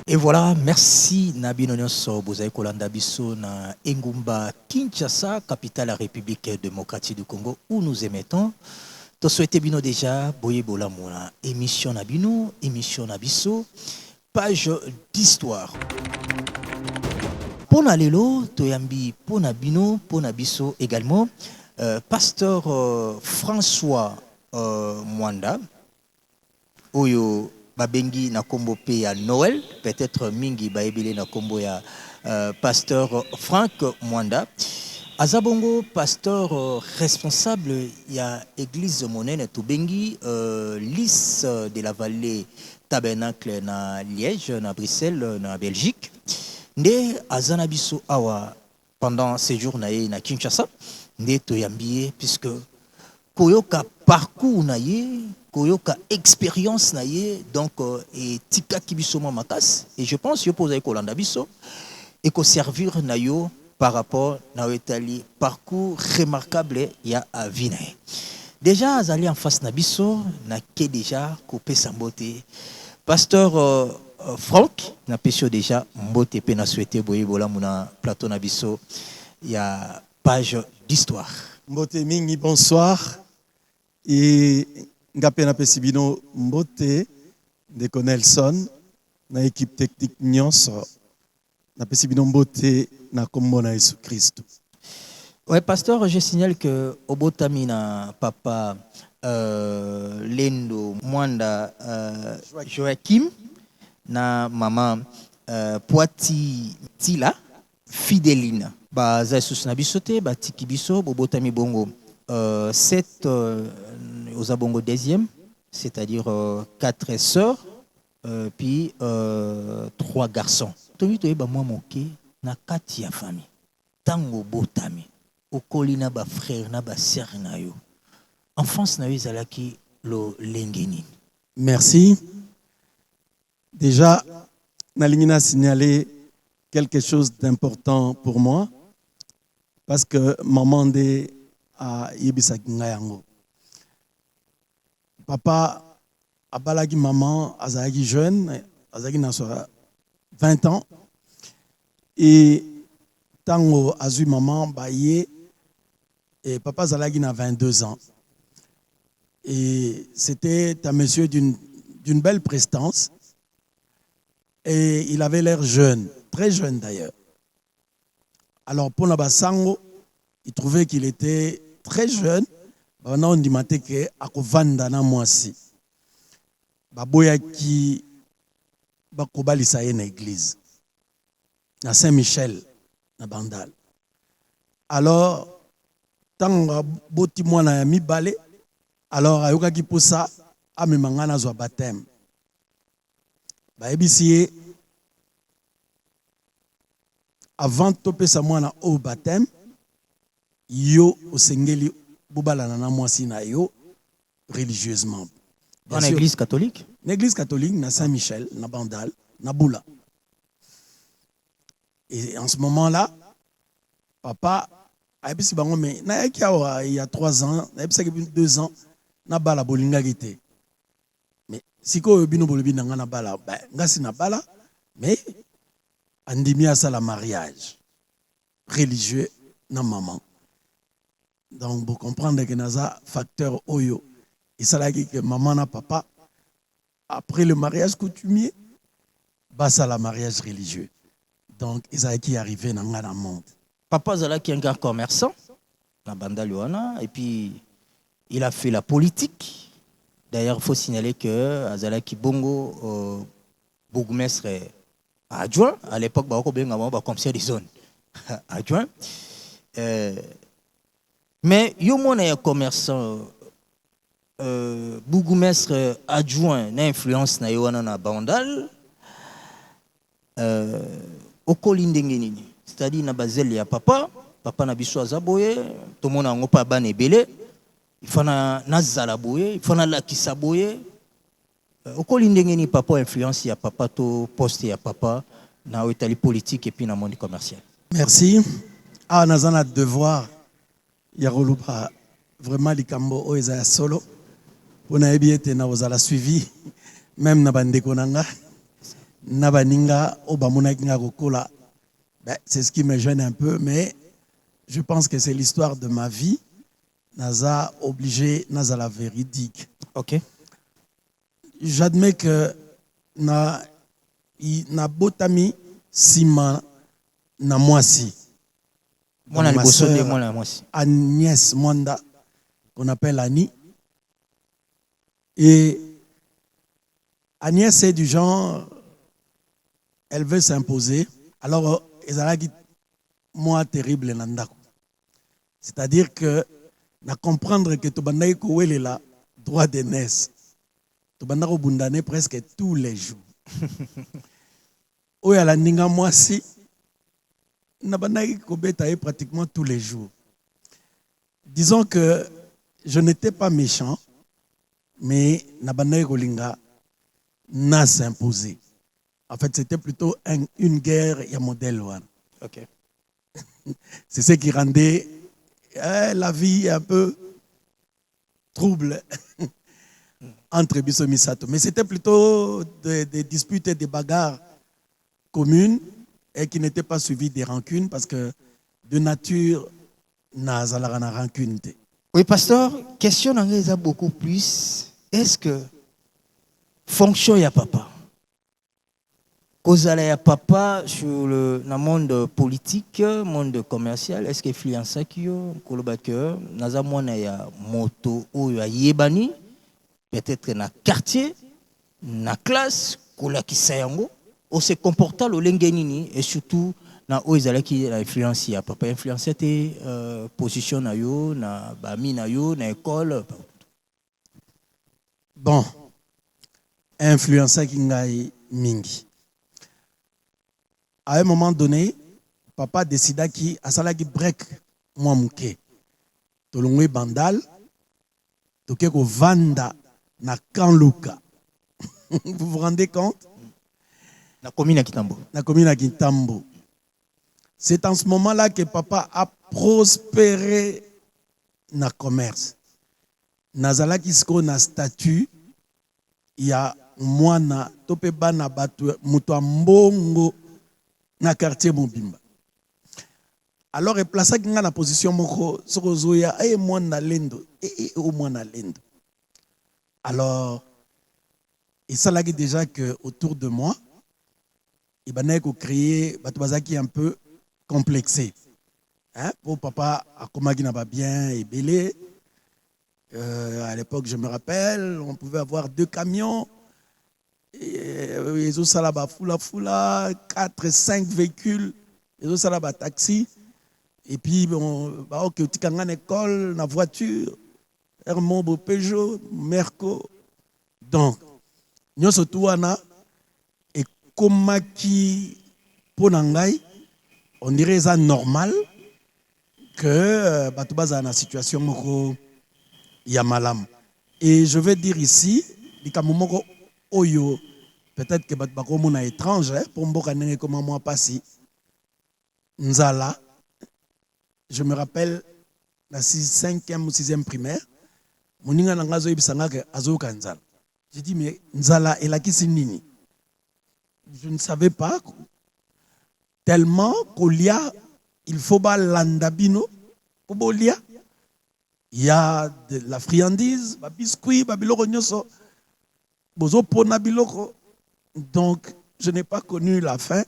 Et voilà, merci Nabino Nyonso Bozai Kolanda Biso na Engumba Kinshasa, capitale de la République démocratique du Congo, où nous émettons. To souhaite bino déjà, boye bola mona, émission Nabino, émission Nabiso, page d'histoire. Pour Lelo, Toyambi, pour Nabino, pour Nabiso également, pasteur François Mwanda, Oyo babengi na kombo pe ya Noël, peut-être mingi baebele na kombo ya pasteur Frank Mwanda. Azabongo, pasteur responsable ya église monene Tubengi, lys de la vallée tabernacle na Liège, na Bruxelles, na Belgique. Nde azanabiso awa pendant séjour na ye na Kinshasa, nde toyambie puisque koyoka parcours na ye, koyoka expérience na ye, donc et tika kibiso makas, et je pense que poser kolanda biso et ko servir na yo par rapport na etali parcours remarquable ya avina. Déjà azali en face na biso na ke déjà coupé sambote pasteur Franck na pesio déjà mbote pe na souhaité boye bola muna plateau na biso ya page d'histoire. Mbote mingi bonsoir. Et ngapé na pesibino mbote de Nelson na équipe technique nyonso na pesibino mbote na kombo na Jésus Christ. Ouais, pasteur, je signale que Obotami na papa Lendo Mwanda Joachim na maman Poiti Tila Fideline ba za Jesus na bisote ba tiki biso Obotami bongo 7 aux abongo deuxième, c'est-à-dire 4 sœurs puis 3 garçons. Tomi toye ba moi moké na kati ya famille. Tango botami okoli na ba frère na ba sœur na yo. Enfance na yo ezalaki lo lengeni. Merci. Déjà, Nalingina a signalé quelque chose d'important pour moi parce que maman de a yebisa yango. Papa abalaki maman azalaki jeune, azalaki na 20 ans et tango azui maman baye et papa azalaki na 22 ans. Et c'était un monsieur d'une belle prestance. Et il avait l'air jeune, très jeune d'ailleurs. Alors pour Nabasango, il trouvait qu'il était très jeune. On dit que akovanda na mwasi. Baboya ki bakobali sa na église. Na Saint-Michel na Bandal. Alors tant boti mwana ya mibale, alors ayokaki posa amemanga na zwa baptême. Baebisi avant topesa mwana au baptême, yo osengeli bobalana na mwasi na yo religieusement. Dans l'église catholique? L'église catholique na Saint-Michel, na Bandal, na Boula. Et en ce moment-là, papa ayebisi bango mais na yaki awa il y a 3 ans, na yebisa 2 ans na bala bolinga gite. Mais siko bino bolobi na na bala, ngasi na bala, mais andimi à ça la mariage religieux na maman. Donc vous comprenez que naza facteur oyo et ça là que maman na papa après le mariage coutumier basa la mariage religieux. Donc ils a qui arrivé dans le monde. Papa Zala qui est un gars commerçant na Banda Luana et puis il a fait la politique. D'ailleurs, il faut signaler que Azalaki Bongo bourgmestre adjoint à l'époque commissaire des zones adjoint. Mais il y a un commerçant bourgmestre adjoint na influence na yoana na Bandal au kolindengeni, c'est-à-dire na bazel ya papa na biso azaboye to mona ngo pa bana ebele il faut na nazala boye il faut na lakisa boye au kolindengeni papa influence ya papa to poste ya papa na etali politique et puis na monde commercial. Merci. Ah nazana devoir ya rolupa vraiment likambo o eza solo on a bien été na ozala suivi même na bandeko nanga Nabaninga, Obamunakinga Rokola. Ben, c'est ce qui me gêne un peu, mais je pense que c'est l'histoire de ma vie. Naza obligé, Naza la véridique. Ok. J'admets que na botami sima na mwasi. Moi, la Ma liboso de sœur moi, la moi aussi. Agnès Mwanda, qu'on appelle Annie. Et Agnès est du genre, elle veut s'imposer. Alors, ezalaki moi terrible nandako. C'est-à-dire que na comprendre que tobandaki kowelela droit d'aînesse. Tobandaki bundane presque tous les jours. Oya la ninga mwasi na bandaki kobeta pratiquement tous les jours. Disons que je n'étais pas méchant, mais na bandaki kolinga na s'imposer. En fait, c'était plutôt une guerre, il y a modèle. Ok. C'est ce qui rendait la vie un peu trouble entre Bisso et Misato. Mais c'était plutôt des disputes et des bagarres communes et qui n'étaient pas suivies des rancunes parce que de nature, n'a pas rancune. Oui, pasteur, question en a beaucoup plus. Est-ce que fonction ya papa? Kozala ya papa sur le monde politique, monde commercial, est-ce que influence qui yo kolobateur naza mwana ya moto oyo ya yebani peut-être na quartier, na classe kolakisa yango o se comporta lo lengenini et surtout na oyo ezalaki na influence ya papa influence te position na yo na bami na yo na école. Bon, influence qui ngai mingi. À un moment donné, papa décida qu'il a break moi mouké. Tolongwe bandal, toke ko vanda na Kanluka. Vous vous rendez compte? Na commune à Kitambo. Na commune à Kitambo. C'est en ce moment-là que papa a prospéré na commerce. Nazala kisko na statut, il y a mwana tope bana batu muto mbongo na quartier Mobimba. Alors il place qui na position moko soko zoya e mwana lendo o mwana lendo. Alors et ça là déjà que autour de moi il banait ko créer batu bazaki un peu complexé. Hein, pour papa a komaki na ba bien et belé. À l'époque, je me rappelle, on pouvait avoir 2 camions. Ils ont salaba foula, 4, 5 véhicules. Ils ont salaba taxi. Et puis, on va au école, la voiture, Hermombo Peugeot, Merco. Donc, nous sommes et comme qui, pour Nangai, on dirait ça normal que Batoubaza a une situation Yamalam. Et je vais dire ici, Oyo, peut-être que Batbakomo est étrange, pour me comment moi passer. Nzala, je me rappelle, la 5e ou 6e primaire, mon inga nangazo ibisanga ke azoka Nzala. J'ai dit, mais Nzala, elle a qui c'est nini? Je ne savais pas. Tellement qu'Olia, il faut pas l'andabino, pour Bolia. Il y a de la friandise, des biscuits, des biloko nyoso, bozo pona biloko. Donc, je n'ai pas connu la fin.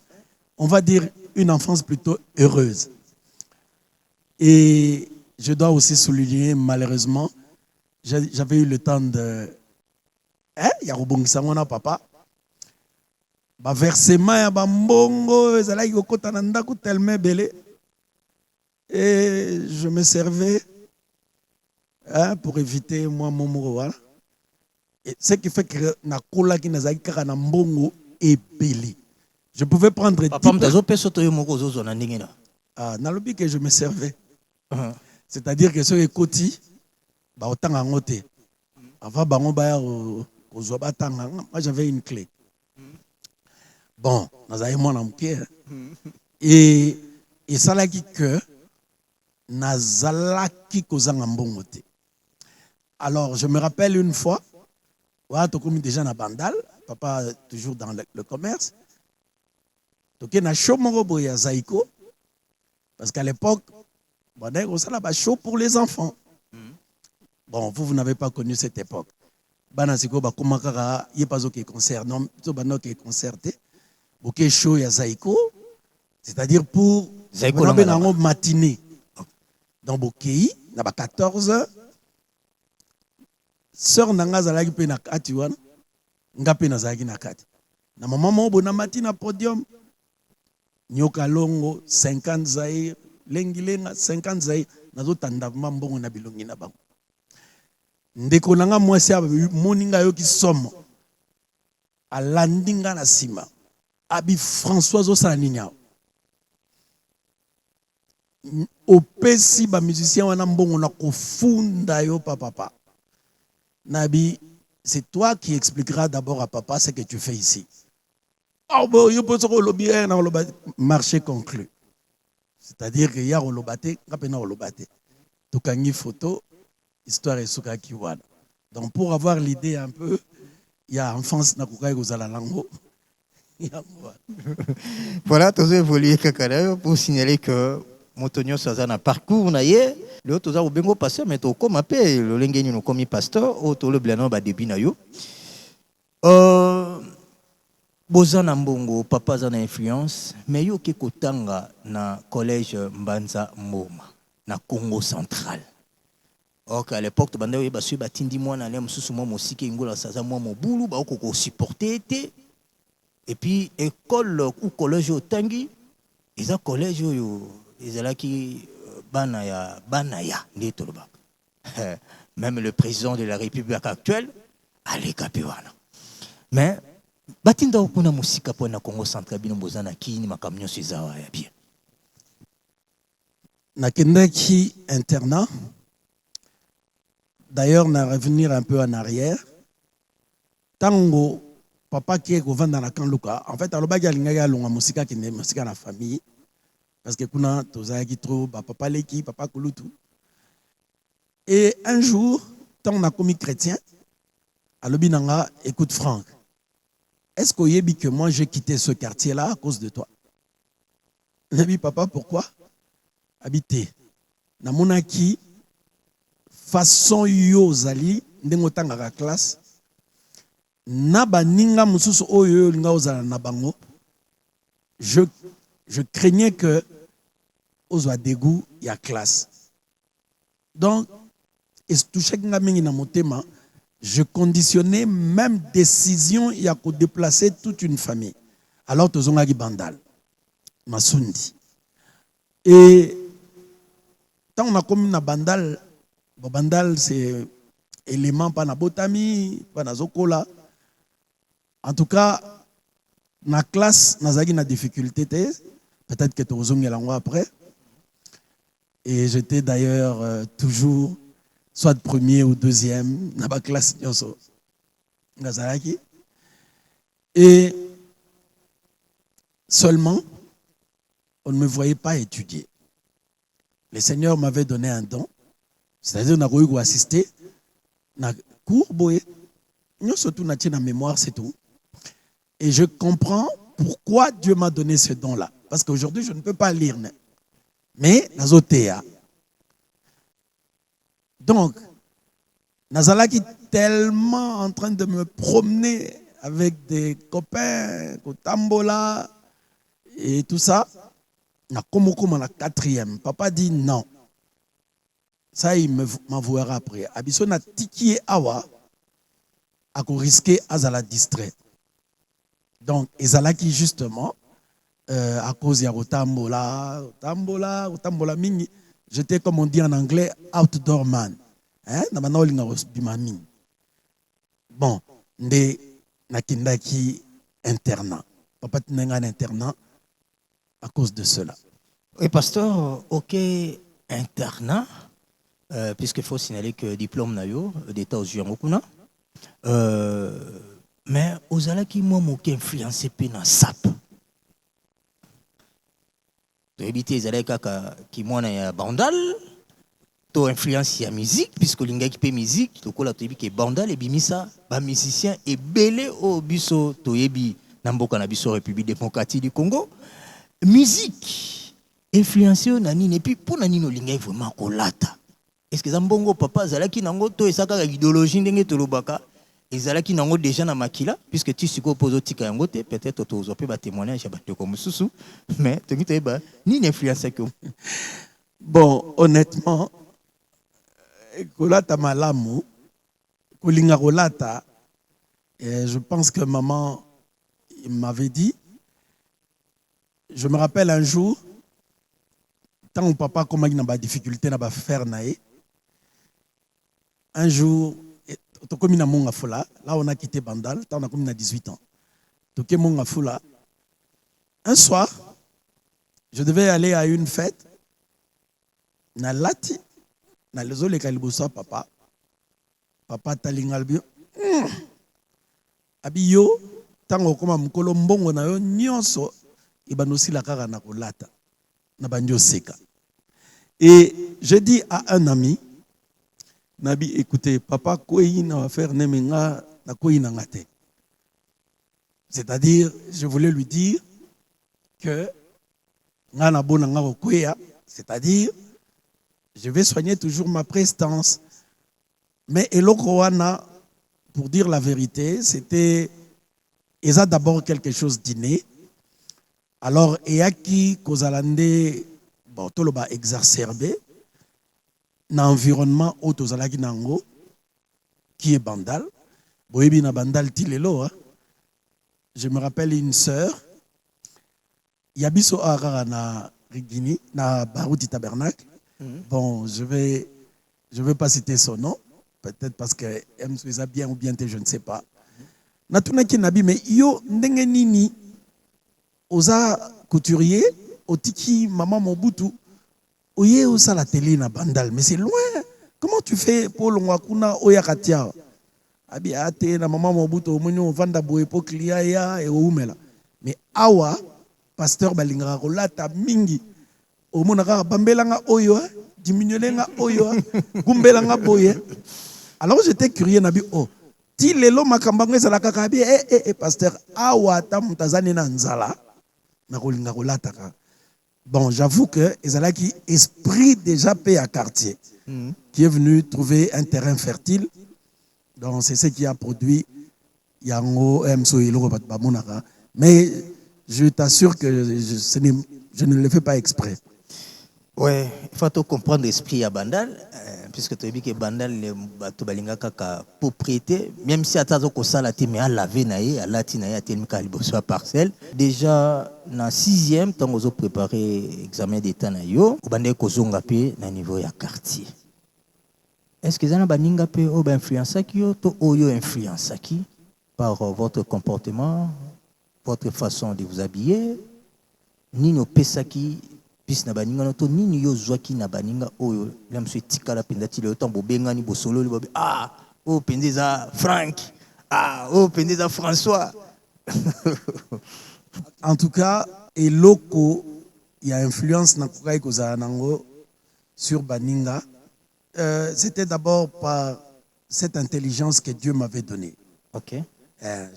On va dire une enfance plutôt heureuse. Et je dois aussi souligner, malheureusement, j'avais eu le temps de... Il y a Robongisa, papa. Ba versement ya bambongo, ezalaki kokota na ndako tellement belé. Et je me servais pour éviter moi mon voilà. Et ce qui fait que na kola ki nazaki kaka na mbongo ebele. Je pouvais prendre papa mtazo peso to yo moko zozo na ndenge na. Ah, na lobi que je me servais. C'est-à-dire que ce ekoti ba otanga ngote. Avant bango ba ya ko zo batanga, moi j'avais une clé. Bon, nazaki mwana muke. Et ça là qui que nazalaki kozanga mbongo te. Alors, je me rappelle une fois, voilà, tu comme déjà na bandal, papa toujours dans le commerce. toke na show moko boye ya Zaïko parce qu'à l'époque on ça là show pour les enfants. Bon, vous n'avez pas connu cette époque. Bana siko ba komakaka yepazo ke concert non to bana ke concerté. Boke show ya Zaïko, c'est-à-dire pour Zaïko na matinée. Dans Bokei, na ba 14h, sœur nanga zalaki pe na kati wana, nga pe na zalaki na kati. Na maman mo bona matina podium, nyoka longo 50 zaïr, lengilenga 50 zaïr, nazo tanda mbongo na bilongi na bango. Ndeko nanga mwasi moninga yo ki somo. Alandinga na sima. Abi François Osala Ninyao. Opesi ba musicien wana mbongo na kofunda yo papa. Nabi, c'est toi qui expliqueras d'abord à papa ce que tu fais ici. Oh bon, yo peut se lobby na lobate marché conclu. C'est-à-dire que ya lobate, kapena lobate. Tokangi photo, histoire et suka kiwana. Donc pour avoir l'idée un peu, il y a enfance na kukai kozala lango. Voilà, tous évolué pour signaler que Motonio Saza na parcours na ye, le toza au bengo pasteur mais to comme appel le lengeni no comme pasteur au to le blano ba début na yo. Bozana mbongo papa za na influence mais yo ke kotanga na collège Mbanza Mboma na Congo central. Or qu'à l'époque to banda yo ba su ba tindi mwana na mususu mo musiki ngola Saza mo mobulu ba ko supporter été. Et puis école ou collège au tangi, ils ont collège yo ils là qui banaya ndetoloba. Même le président de la République actuelle allait kapiwana. Mais batinda okuna musika po na Congo central bino bozana kini makamnyo sizawa ya bien. Nakendaki internat. D'ailleurs, na revenir un peu en arrière. Tango papa qui est gouverneur dans la Kanluka, en fait, aloba ki alingaki longa musika ki ne musika na famille parce que kuna tozaki trop papa leki papa kulutu. Et un jour, tant on a commis chrétien, alobi nanga écoute Franck. Est-ce qu'on y que moi j'ai quitté ce quartier-là à cause de toi? Nabi papa pourquoi? Habité. Namonaki façon yo zali ndengo tanga classe. Naba ninga mususu oyo linga ozala na bango. Je craignais que ozwa dégoût ya classe. Donc je conditionnais même décision ya ko déplacer toute une famille. Alors tozonga ki bandal masundi. Et tant on a commis na bandal, bandal c'est élément pas na botami, pas na zokola. En tout cas, na classe, nazaki na difficulté, peut-être que tu as après. Et j'étais d'ailleurs toujours soit premier ou deuxième dans ma classe. Et seulement, on ne me voyait pas étudier. Le Seigneur m'avait donné un don, c'est-à-dire qu'on a assisté à cours, nous surtout na mémoire, c'est tout. Et je comprends pourquoi Dieu m'a donné ce don-là. Parce qu'aujourd'hui, je ne peux pas lire. Mais, nazotea. Donc, nazalaki tellement en train de me promener avec des copains, Kotambola et tout ça. Na komoko na 4e. Papa dit non. Ça, il m'avouera après. Abisso na tiki awa, a risqué azala distrait. Donc, ezalaki justement, à cause de Otambola mingi, j'étais comme on dit en anglais, outdoor man. Bon, nde nakindaki internat. Papa tinenga un internat à cause de cela. Et pasteur, ok, internat, puisqu'il faut signaler que diplôme nayo d'état aux Yamokuna. Mais aux ala qui moi m'ont influencé pena sap. De éviter les ala qui moi na bandal, to influence la musique puisque l'inga qui fait musique, to kola to ebi ke bandal et bimisa, ba musicien et belé au biso to ebi na mboka na biso République démocratique du Congo. Musique influencé na nini et puis pour na nini olingai vraiment kolata. Est-ce que zambongo papa zalaki nango to esaka idéologie ndenge tolobaka ezalaki nango déjà na makila puisque tu supposes tika yango te peut-être tozo pe ba témoignage ya bato ko mususu mais tongi teba nini influencé que bon honnêtement kolata malamu kolinga kolata je pense que maman m'avait dit. Je me rappelle un jour, tant mon papa comment il n'a pas de difficulté n'a pas faire naé. Un jour, tokomi na monga fula, là on a quitté Bandal, tant on a comme 18 ans. Toké monga fula. Un soir, je devais aller à une fête. Na lati, na lezo le kalibosa papa. Papa talingalbio. Abiyo, tango koma mukolo mbongo na yo nyonso ibanosi la kaka na kolata na banjo seka. Et je dis à un ami, Nabi, écoutez, papa koyi na faire nemenga na koyi na ngate. C'est-à-dire, je voulais lui dire que ngana bona ngako koya, c'est-à-dire je vais soigner toujours ma prestance. Mais eloko wana, pour dire la vérité, c'était d'abord quelque chose d'inné. Alors, eyaki kozalande bon toloba exacerbé na environnement autozalaki nango qui est Bandal. Boyebi na Bandal tilelo. Je me rappelle une sœur yabiso akara na Rigini na Barouti Tabernacle. Bon, je vais pas citer son nom, peut-être parce qu'elle me faisait bien ou bien je ne sais pas. Natunaki nabi mais yo ndenge nini oza couturier otiki maman Mobutu oye osa la télé na Bandal mais c'est loin. Comment tu fais pour l'ongwakuna oya katia abi ate na maman Mobutu omonyo vanda boye po clia ya e oumela mais awa pasteur balingara kolata mingi omonaka bambelanga oyo diminuelenga oyo gumbelanga boye. Alors j'étais curieux nabi oh ti lelo makambango ezala kaka bi pasteur awa ta mutazani na nzala na kolinga kolataka. Bon, j'avoue que ezalaki esprit déjà paix à quartier qui est venu trouver un terrain fertile. Donc c'est ce qui a produit yango emso iloko bamonaka. Mais je t'assure que je ne le fais pas exprès. Ouais, il faut comprendre l'esprit à Bandal, puisque tu as dit que Bandal, tu balinga kaka propriété, même si tu as ko sala te mais à laver naé, à lati naé, à tel kalibo soit parcelle. Déjà, na 6e, tu as préparé examen d'état na yo, ou bandé ko zonga pe na niveau ya quartier. Est-ce que zana baninga pe o ba influence qui yo to oyo influence qui par votre comportement, votre façon de vous habiller, ni no pesaki bis na baninga no to nini yo zwaki na baninga oyo la mso tikala penda ti le temps bobenga ni bosolo li bobe o pendeza Frank o pendeza François. En tout cas eloko il y a influence na kukai kozala nango sur baninga. C'était d'abord par cette intelligence que Dieu m'avait donnée. OK.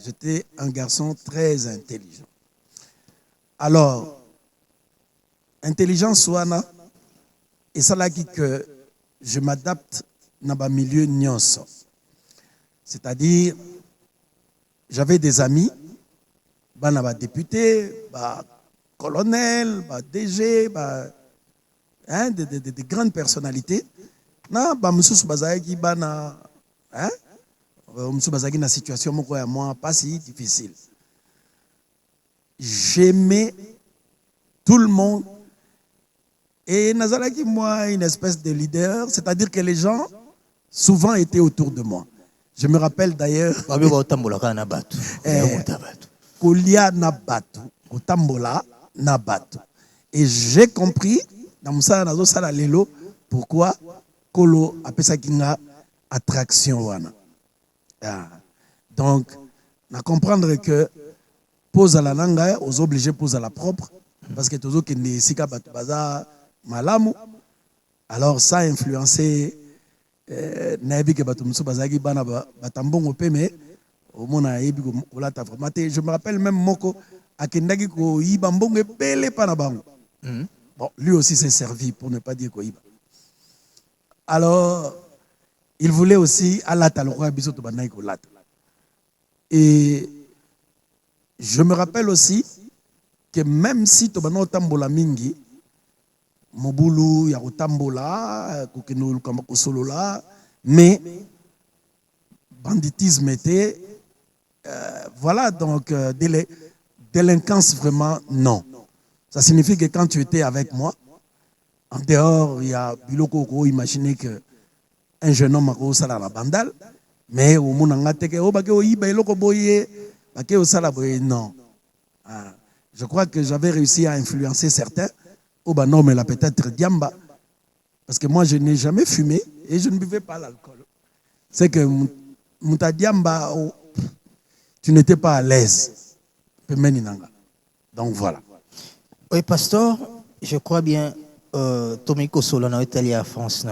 J'étais un garçon très intelligent. Alors intelligence wana et ça là que je m'adapte dans le milieu nyonso. C'est-à-dire j'avais des amis ba députés, ba colonels, ba DG, de grandes personnalités. Na ba mususu bazaki bana mususu bazaki na situation moko ya moi pas si difficile. J'aimais tout le monde. Et Nazalaki, moi, une espèce de leader, c'est-à-dire que les gens, souvent, étaient autour de moi. Je me rappelle d'ailleurs... Kolia Nabatu, Otambola Nabatu. Et j'ai compris, dans Moussa Nazo Sala Lelo, pourquoi Kolo Apesakinga attraction. Donc, à comprendre que pose à la langue, aux obligés pose à la propre, parce que tous qui ne sika baza malamu, alors ça a influencé nabi que batumsu bazagi bana batambongo peme au monde a ébi kolata vraiment te. Je me rappelle même moko akendaki ko yiba mbongo ebele pa na bango. Bon, lui aussi s'est servi pour ne pas dire ko yiba. Alors, il voulait aussi alata le roi biso to banai ko lata. Et je me rappelle aussi que même si to banai tambola mingi mobulu ya kotambola kokeno kama kosolola, mais banditisme était voilà, donc délinquance vraiment non. Ça signifie que quand tu étais avec moi, en dehors il y a biloko imaginer que un jeune homme a sala la bandale, mais au monde en que o bake o iba eloko boye bake o sala boye non. Je crois que j'avais réussi à influencer certains. Oh bah non, mais là peut-être Diamba. Parce que moi je n'ai jamais fumé et je ne buvais pas l'alcool. C'est que Mouta Diamba, tu n'étais pas à l'aise. Donc voilà. Oui, pasteur, je crois bien, Tomiko Solana est allé à France,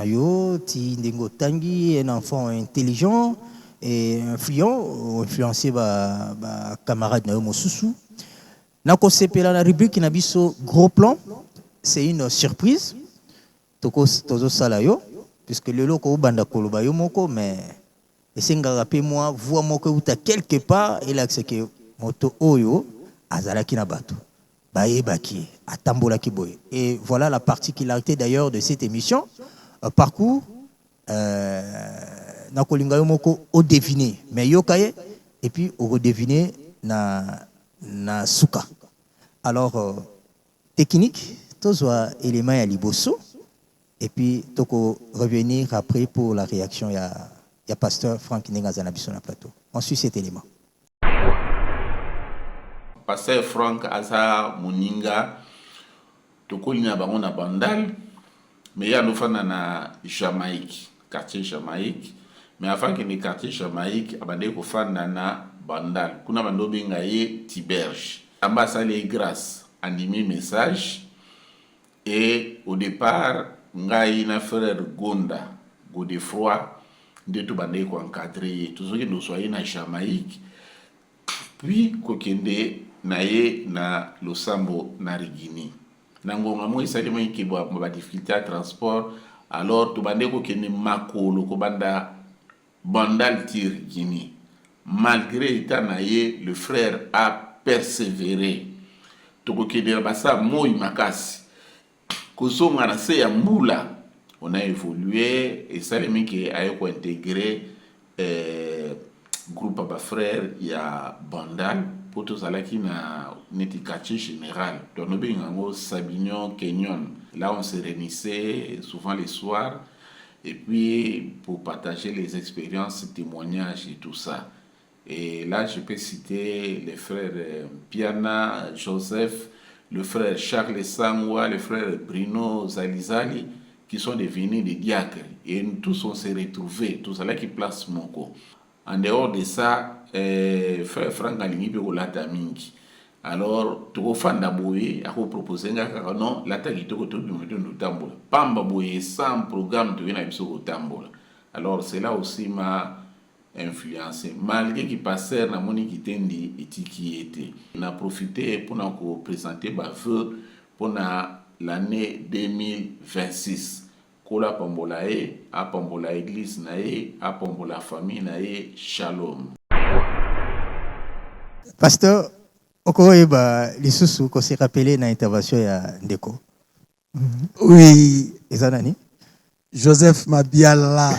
ti Ndengo Tangi, un enfant intelligent et influent, influencé par camarade Nayo Mosusu. Nako sepela la rubrique Nabiso Gros Plan, c'est une surprise. Toko Tozo Salayo, puisque le loko banda koloba yo moko, mais esenga rapé moi, voix moko uta quelque part, et là c'est que moto oyo azalaki na bato. Baye baki, atambola kiboye. Et voilà la particularité d'ailleurs de cette émission. Parcours, na kolinga yo moko o deviner, mais yo kaye, et puis o redeviner na suka. Alors, technique, tozwa élément ya liboso, et puis toko revenir après pour la réaction ya pasteur Franck Nengazana sur le plateau. On suit cet élément. Pasteur Franck Asa Moninga tokolina bango na bandal, mais ya nofana na Jamaïque, quartier Jamaïque, mais avant que le quartier Jamaïque abande ko fana na bandal. Kuna bando benga ye Tiberge. Ambassade grâce anime message et au départ ngai na frère Gonda Godefroy de tout bande ko encadrer tout ce qui nous soit na Jamaïque, puis kokende na ye na losambo na Rigini na ngonga mo isali mo ikibwa ba difficulté à transport, alors to bande kokende makolo ko banda bandal tir Rigini. Malgré état na ye, le frère a persévéré. Toko kende basa moi makasi kozonga na se ya mbula. On a évolué et ça les mecs qui a intégré groupe à frères, il y a Bandal pour tout ça là qui na neti quartier général. Donc nous bien Sabignon, Kenyon. Là on se réunissait souvent les soirs et puis pour partager les expériences, témoignages et tout ça. Et là je peux citer les frères Piana, Joseph, le frère Charles Sangwa, le frère Bruno Zalizali, qui sont devenus des diacres. Et nous tous on s'est retrouvés, tout ça là qui place mon corps. En dehors de ça, frère Franck Alingibe Olata Mingi. Alors, tu as fait d'abouer, à vous proposer que non, la tagi to to nous tambola. Pamba boye sans programme tu viens à biso tambola. Alors, c'est là aussi m'a influencé. Malgré qui passait na moni qui tendi etiki était. On a profité pour nous présenter ma vœu pour l'année 2026. Kola Pambolae, a Pambola Église nae, a Pambola famille nae, Shalom. Pasteur, okoyeba lisusu ko se rappelé na intervention ya Ndeko. Oui, Ezanani Joseph Mabiala.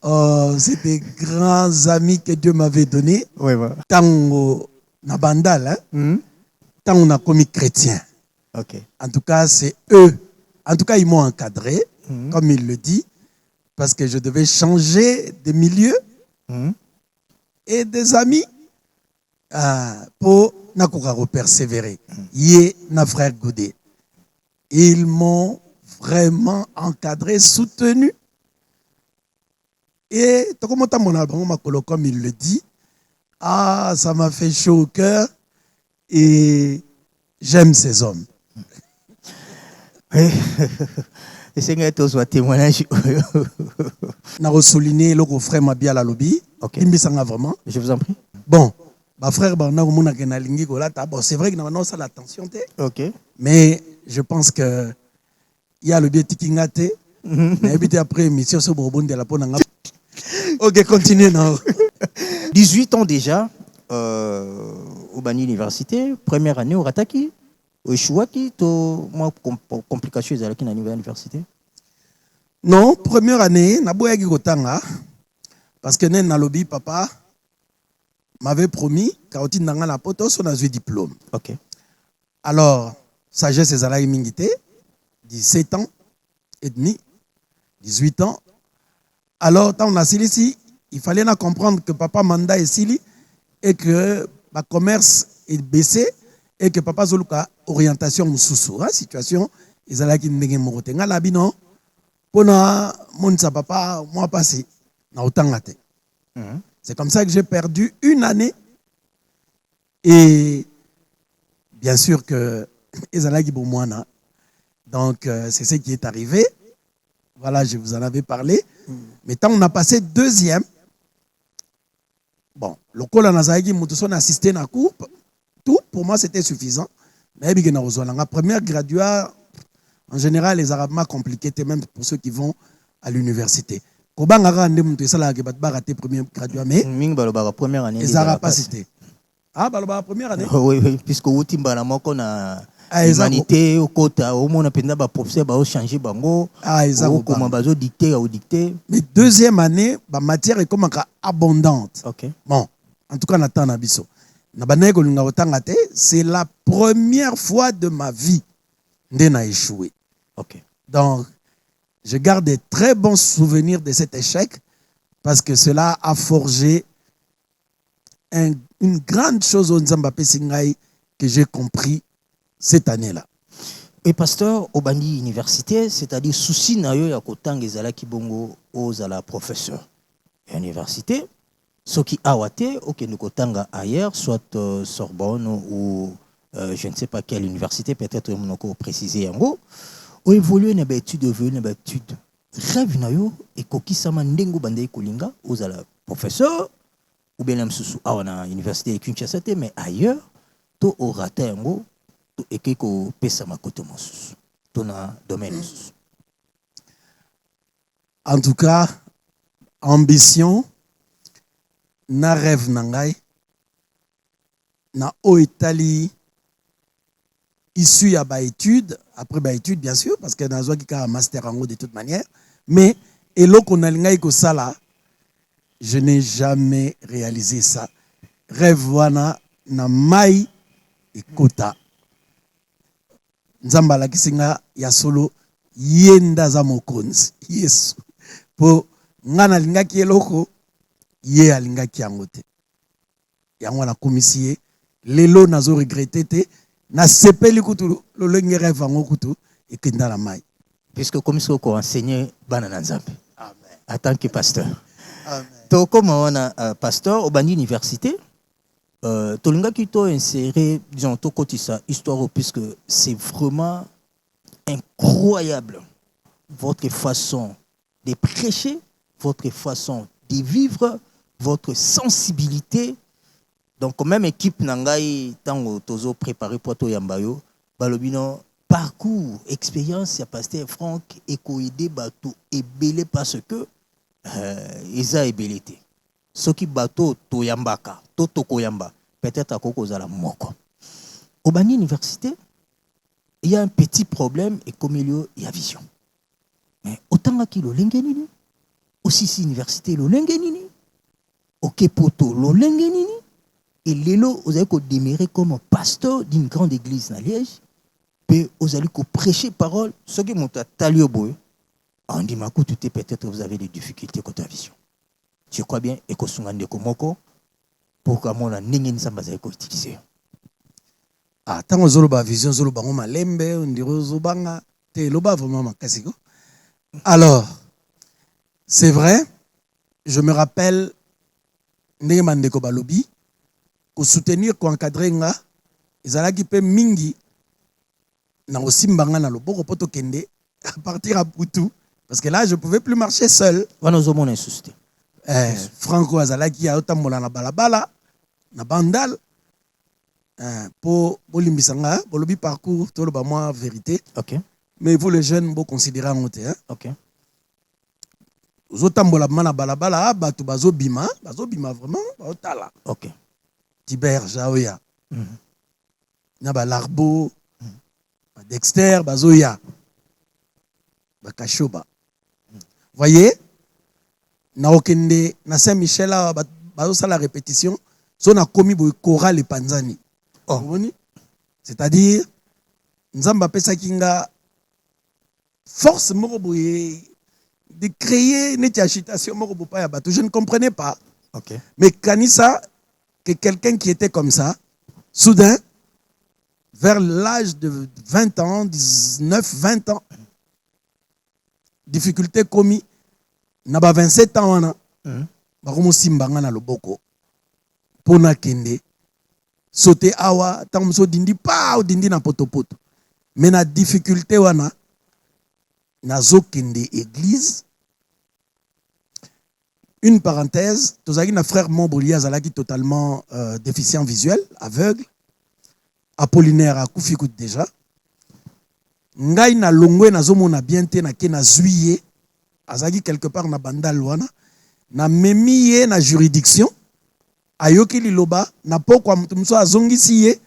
Oh, c'est des grands amis que Dieu m'avait donnés. Ouais, ouais. Tango na bandal, hein? Tango na commis chrétien. Ok. En tout cas, c'est eux. En tout cas, ils m'ont encadré, comme il le dit, parce que je devais changer de milieu et des amis pour nakukaro persévérer. Yé na frère Goudé. Ils m'ont vraiment encadré, soutenu. Et comme il le dit, ça m'a fait chaud au cœur et j'aime ces hommes. Et c'est que tu as témoignage. Je vais souligner le frère Mabia Lalobi. Ok. Il me semble vraiment. Je vous en prie. Bon, ma frère Barna Mona Kenalingi Golata, bon, c'est vrai que maintenant ça l'attention, Ok. mais je pense que il y a le biais Tikingate, mais habité après mission sur Bourbon de la Ponanga. Ok, continuez, non. 18 ans déjà, au Bani Université, première année au Rataki, au Chouaki, to moi complication à l'université. Non, première année, Naboya Gigotanga, parce que Nen Nalobi, papa m'avait promis, quand il n'a pas poto, son a eu diplôme. Ok. Alors, sagesse et Zalaï Mingité, 17 ans et demi, 18 ans. Alors, quand on a ici, il fallait comprendre que papa manda est sili et que le commerce est baissé et que papa Zoluka orientation moussoussou, situation, ils allaient qui n'engagent morotenga la bino, pour mon sa papa, moi passé, na autant la tête. C'est comme ça que j'ai perdu une année et bien sûr que ils allaient qui pour moi, donc c'est ce qui est arrivé. Voilà, je vous en avais parlé. Mais quand on a passé deuxième, bon, le col en Azaïgi, Moutouson a assisté à la coupe. Tout, pour moi, c'était suffisant. Mais la première graduat, en général, les arabes compliqués, même pour ceux qui vont à l'université. Kobanga Ndemoutou, ça l'a raté premier graduat, mais première année. les arabes pas cité. Ah, la première année. Oui, oui, puisque Outimba, on a. Humanité au côté au monde a ba professeur ba changer bango comment bazo dicter ou dicter. Mais deuxième année la matière est comme abondante. OK. Bon, en tout cas natana nabiso. Na baneko linga otanga te, c'est la première fois de ma vie ndena échoué. OK. Donc je garde des très bons souvenirs de cet échec parce que cela a forgé une grande chose au Nzamba Pessingai que j'ai compris cette année-là. Et pasteur, au Bandi Université, c'est-à-dire souci na yo ya kotanga ezala kibongo ozala professeur à l'université, ce qui awate ok nous kotanga ailleurs, soit Sorbonne ou je ne sais pas quelle université, peut-être on peut préciser yango, ou évoluer na ba étude rêve na yo et kokisama ndengo bandai kolinga ozala professeur ou bien msusu awana université Kinshasa mais ailleurs to orata yango et que pesa makoto mosusu tona domaine mosusu. En tout cas, ambition na rêve nangai na o Italie issu à ba étude après ba étude bien sûr parce que nazwa ki ka master en de toute manière mais eloko na lingai ko sala je n'ai jamais réalisé ça rêve wana na mai et kota Nzamba la kisinga ya solo yenda za mokonzi Yesu po ngana linga ki eloko ye alinga ki yango te yango na komisie lelo nazo regretter te na sepeli kutu lolenge rêve ngo kutu ekenda la mai puisque comme ça ko enseigner bana na Nzambe. Amen. En tant que pasteur. Amen. To comme on a pasteur au Bandi Université Tolinga Kito inséré, disons, tout côté ça, histoire, puisque c'est vraiment incroyable votre façon de prêcher, votre façon de vivre, votre sensibilité. Donc, même équipe Nangai, tant tozo préparé pour to Yambayo, balobino parcours, expérience, ya pasteur Franck, et coïdé bateau et belé parce que ils a ébélité. Ce qui bateau to Yambaka, to Tokoyamba, peut-être à Koko Zala Moko. Au Bani Université, il y a un petit problème et comme il y a vision. Mais autant qu'il y a l'engenini, aussi si université l'engenini, au Kepoto l'engenini, et l'élo, vous avez démarré comme pasteur d'une grande église à Liège, puis vous allez prêcher parole, ce qui monte à Talioboy, on dit ma peut-être vous avez des difficultés côté vision. Je crois bien, et que Sungande Komoko, pour que mon n'engeni samba za ko utiliser. Ah, tango zoloba vision zoloba ngoma lembe, ndiro zobanga, te loba vraiment makasiko. Alors, c'est vrai, je me rappelle ndenge mandeko balobi ko soutenir ko encadrer nga ezalaki pe mingi na osimbanga na loboko poto kende à partir à Poutou parce que là je pouvais plus marcher seul. Wana zo mona insusté. Franco azalaki ya otambola na balabala na bandal pour limbisanga pour le parcours tout le moi vérité. OK. Mais vous les jeunes vous considérez en côté hein. OK. Ozotambola mana balabala batu bazobima vraiment otala. OK. Tiber Jaoya. Na ba Larbo, ba Dexter bazoya. Ba Kashoba. Voyez? Na okende na Saint-Michel bazo la répétition, so na komi boy chorale et panzani. Oh, c'est-à-dire Nzamba pesa kinga force moko boye de créer une agitation moko bopa ya bato. Je ne comprenais pas. OK. Mais Kanissa, que quelqu'un qui était comme ça, soudain, vers l'âge de 20 ans, 19, 20 ans, difficulté commis, naba 27 ans, on a, baromo simbanga na loboko, pona kende, sauter awa, tamso dindi pa ou dindi na potopoto. Mais na difficulté wana, nazo kende église. Une parenthèse, tozaki na frère Momboli azalaki totalement déficient visuel, aveugle, Apollinaire a kufikut déjà. Ngai na longwe na zomo na bien te na ke na zuye, azalaki quelque part na bandal wana, na memiye na juridiction, ayoki liloba, na pokwa mutu muso azongisi ye,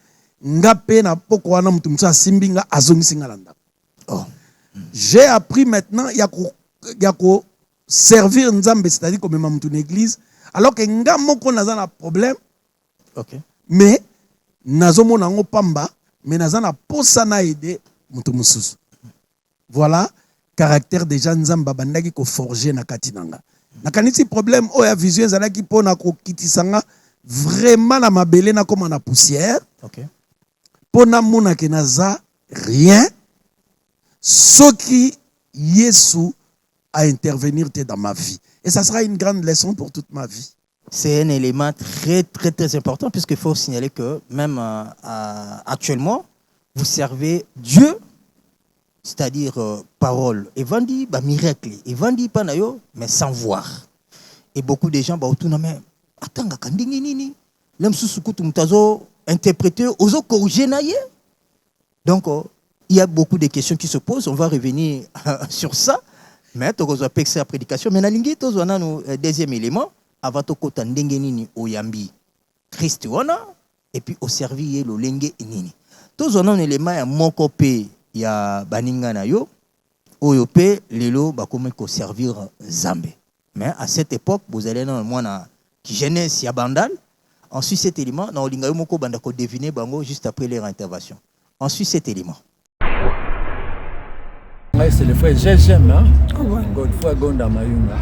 nga pe na pokwa wana mutu muso asimbi nga azongisi nga landa. Oh. J'ai appris maintenant, yako servir Nzambe, c'est-à-dire comme même une église, alors que nga moko naza na problème. OK. Mais nazo mona ngo pamba, mais naza na posa na aider mutu mususu. Voilà caractère déjà Nzamba bandaki ko forger na katinanga. Na kaniti problème oya vision zalaki pona ko kitisanga vraiment na mabele na comme na poussière. OK. Pona mona ke naza rien. Soki Yesu à intervenir dans ma vie. Et ça sera une grande leçon pour toute ma vie. C'est un élément très, très, très important puisqu'il faut signaler que même actuellement, vous servez Dieu, c'est-à-dire parole, et vendi, bah, miracle, et vendi, panayo, mais sans voir. Et beaucoup de gens, bah, autour de mais attends, kandingi nini, l'homme sous-soukout, mtazo, interpréter, ozo corriger naye. Donc, il y a beaucoup de questions qui se posent. On va revenir sur ça. Mais tu as la prédication. Mais tu as un deuxième élément. Avant de tu as oyambi Christ et puis au servir le lenge nini. Tu as un élément ya moko pe ya baninga na yo oyope lelo ba comme ko servir Zambé. Mais à cette époque, vous allez dans moi na qui jeunesse ya bandal. Ensuite cet élément na olinga yo moko banda ko deviner bango juste après leur intervention. Ensuite cet élément. C'est le frère J'aime, hein? Godefroy Gonda Mayunga.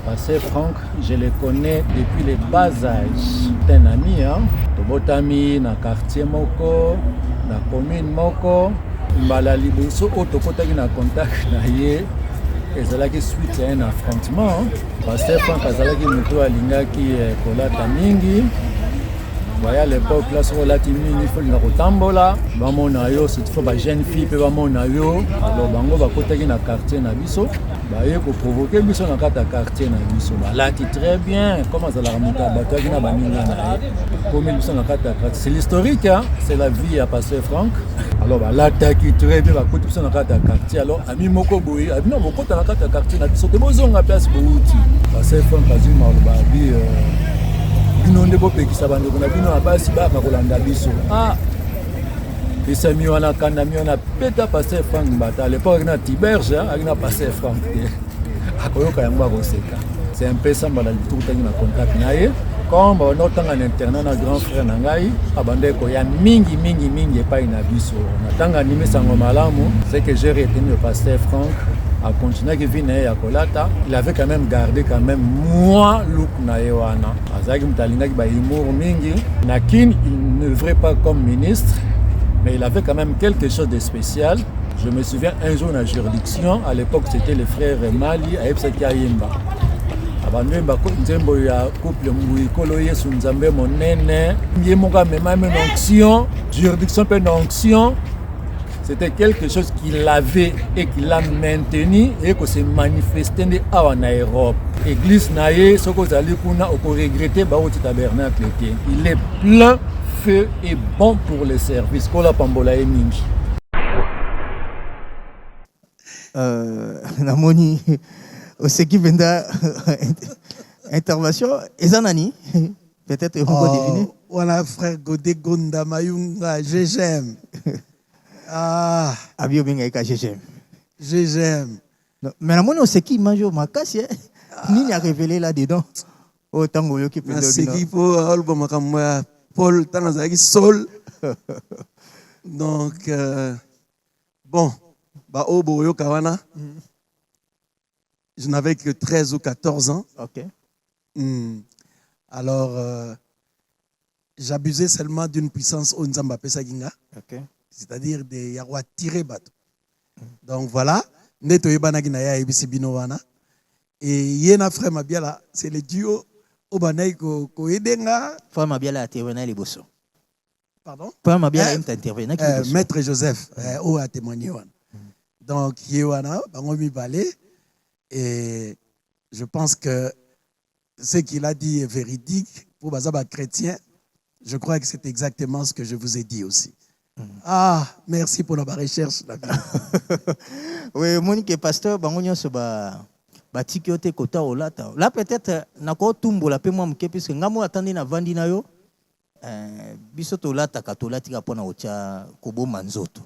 Pasteur Franck, je le connais depuis les bas âges. C'est un ami, hein? Tobotami, na quartier Moko, na commune Moko, Mbala Liboso, Otokotaki na contact na ye. Ezalaki suite à un affrontement. Pasteur Franck azalaki muto alingaki kolata mingi. Voyez à l'époque là sur la timine il faut na kotambola ba mona yo c'est faut ba jeune fille pe ba mona yo alors bango ba kotaki na quartier na biso ba ye ko provoquer biso na kata quartier na biso ba lati très bien comment ça la remonter bato ki na baninga na comme biso na kata quartier c'est l'historique hein c'est la vie à pasteur Franck alors ba lataki très bien ba koti biso na kata quartier alors ami moko boyi abi na moko na kata quartier na biso te bozonga place bouti pasteur Franck azima ba bi bino ndebo pekisa bandeko na bino abasi baka kolanda biso pesa miwana kanda miwana peta pasteur Franck Mbata à l'époque na Tiberge akina pasteur Franck akoyoka yango akoseka c'est un peu ça mbala litutaki na contact na ye comme on otanga na internat na grand frère na ngai abandeko ya mingi epai na biso natanga nimisango malamu c'est que j'ai retenu le pasteur Franck a continué à venir à Kolata, il avait quand même gardé moi look na yewana. Azaki mtalinga ki ba humour mingi. Nakin il ne œuvrait pas comme ministre, mais il avait quand même quelque chose de spécial. Je me souviens un jour dans la juridiction, à l'époque c'était le frère Mali à Epsaki Ayimba. Abandu ba ko nzembo ya couple muikolo Yesu Nzambe monene, yemoka mema onction, juridiction pe onction. C'était quelque chose qu'il avait et qu'il a maintenu et que s'est manifesté en Europe. L'église naïe, ce que vous allez regretter, c'est tabernacle. Il est plein, feu et bon pour les services. Kola Pambola et Mingi. Namoni, ce qui vient intervention, Ezanani, peut-être vous pouvez deviner. Voilà, frère Godé Gonda Mayunga, j'aime. Ah, Abio Binga Eka j'aime. Mais Namoni, ce qui mange au Makassi, ni a révélé là-dedans. Autant que qui peut c'est qui pour Olbo Paul Tanazaki Sol. Donc, bon, bah, au Boyo Kawana, je n'avais que 13 ou 14 ans. Ok. Alors, j'abusais seulement d'une puissance au Nzamba Pesaginga, c'est-à-dire des Yawa tirés bateau. Donc voilà, Neto Ebanaginaya et Bissibinowana. Et Yena Frère Mabiala, c'est le duo Obanaï ko Edenga. Frère Mabiala a intervenu les bossons. Pardon? Frère Mabiala a intervenu. Maître Joseph, a témoigné. Donc, Yewana, Bangomi Balé, et je pense que ce qu'il a dit est véridique pour Bazaba chrétien. Je crois que c'est exactement ce que je vous ai dit aussi. Ah, merci pour la recherche. Oui, Monique pasteur, Bangonio se batikiote kota olata. Là peut-être nako tumbo la pe moi mke puisque ngamo attendé na vandi na yo. Biso to lata katolati ka pona ocha kobo manzoto.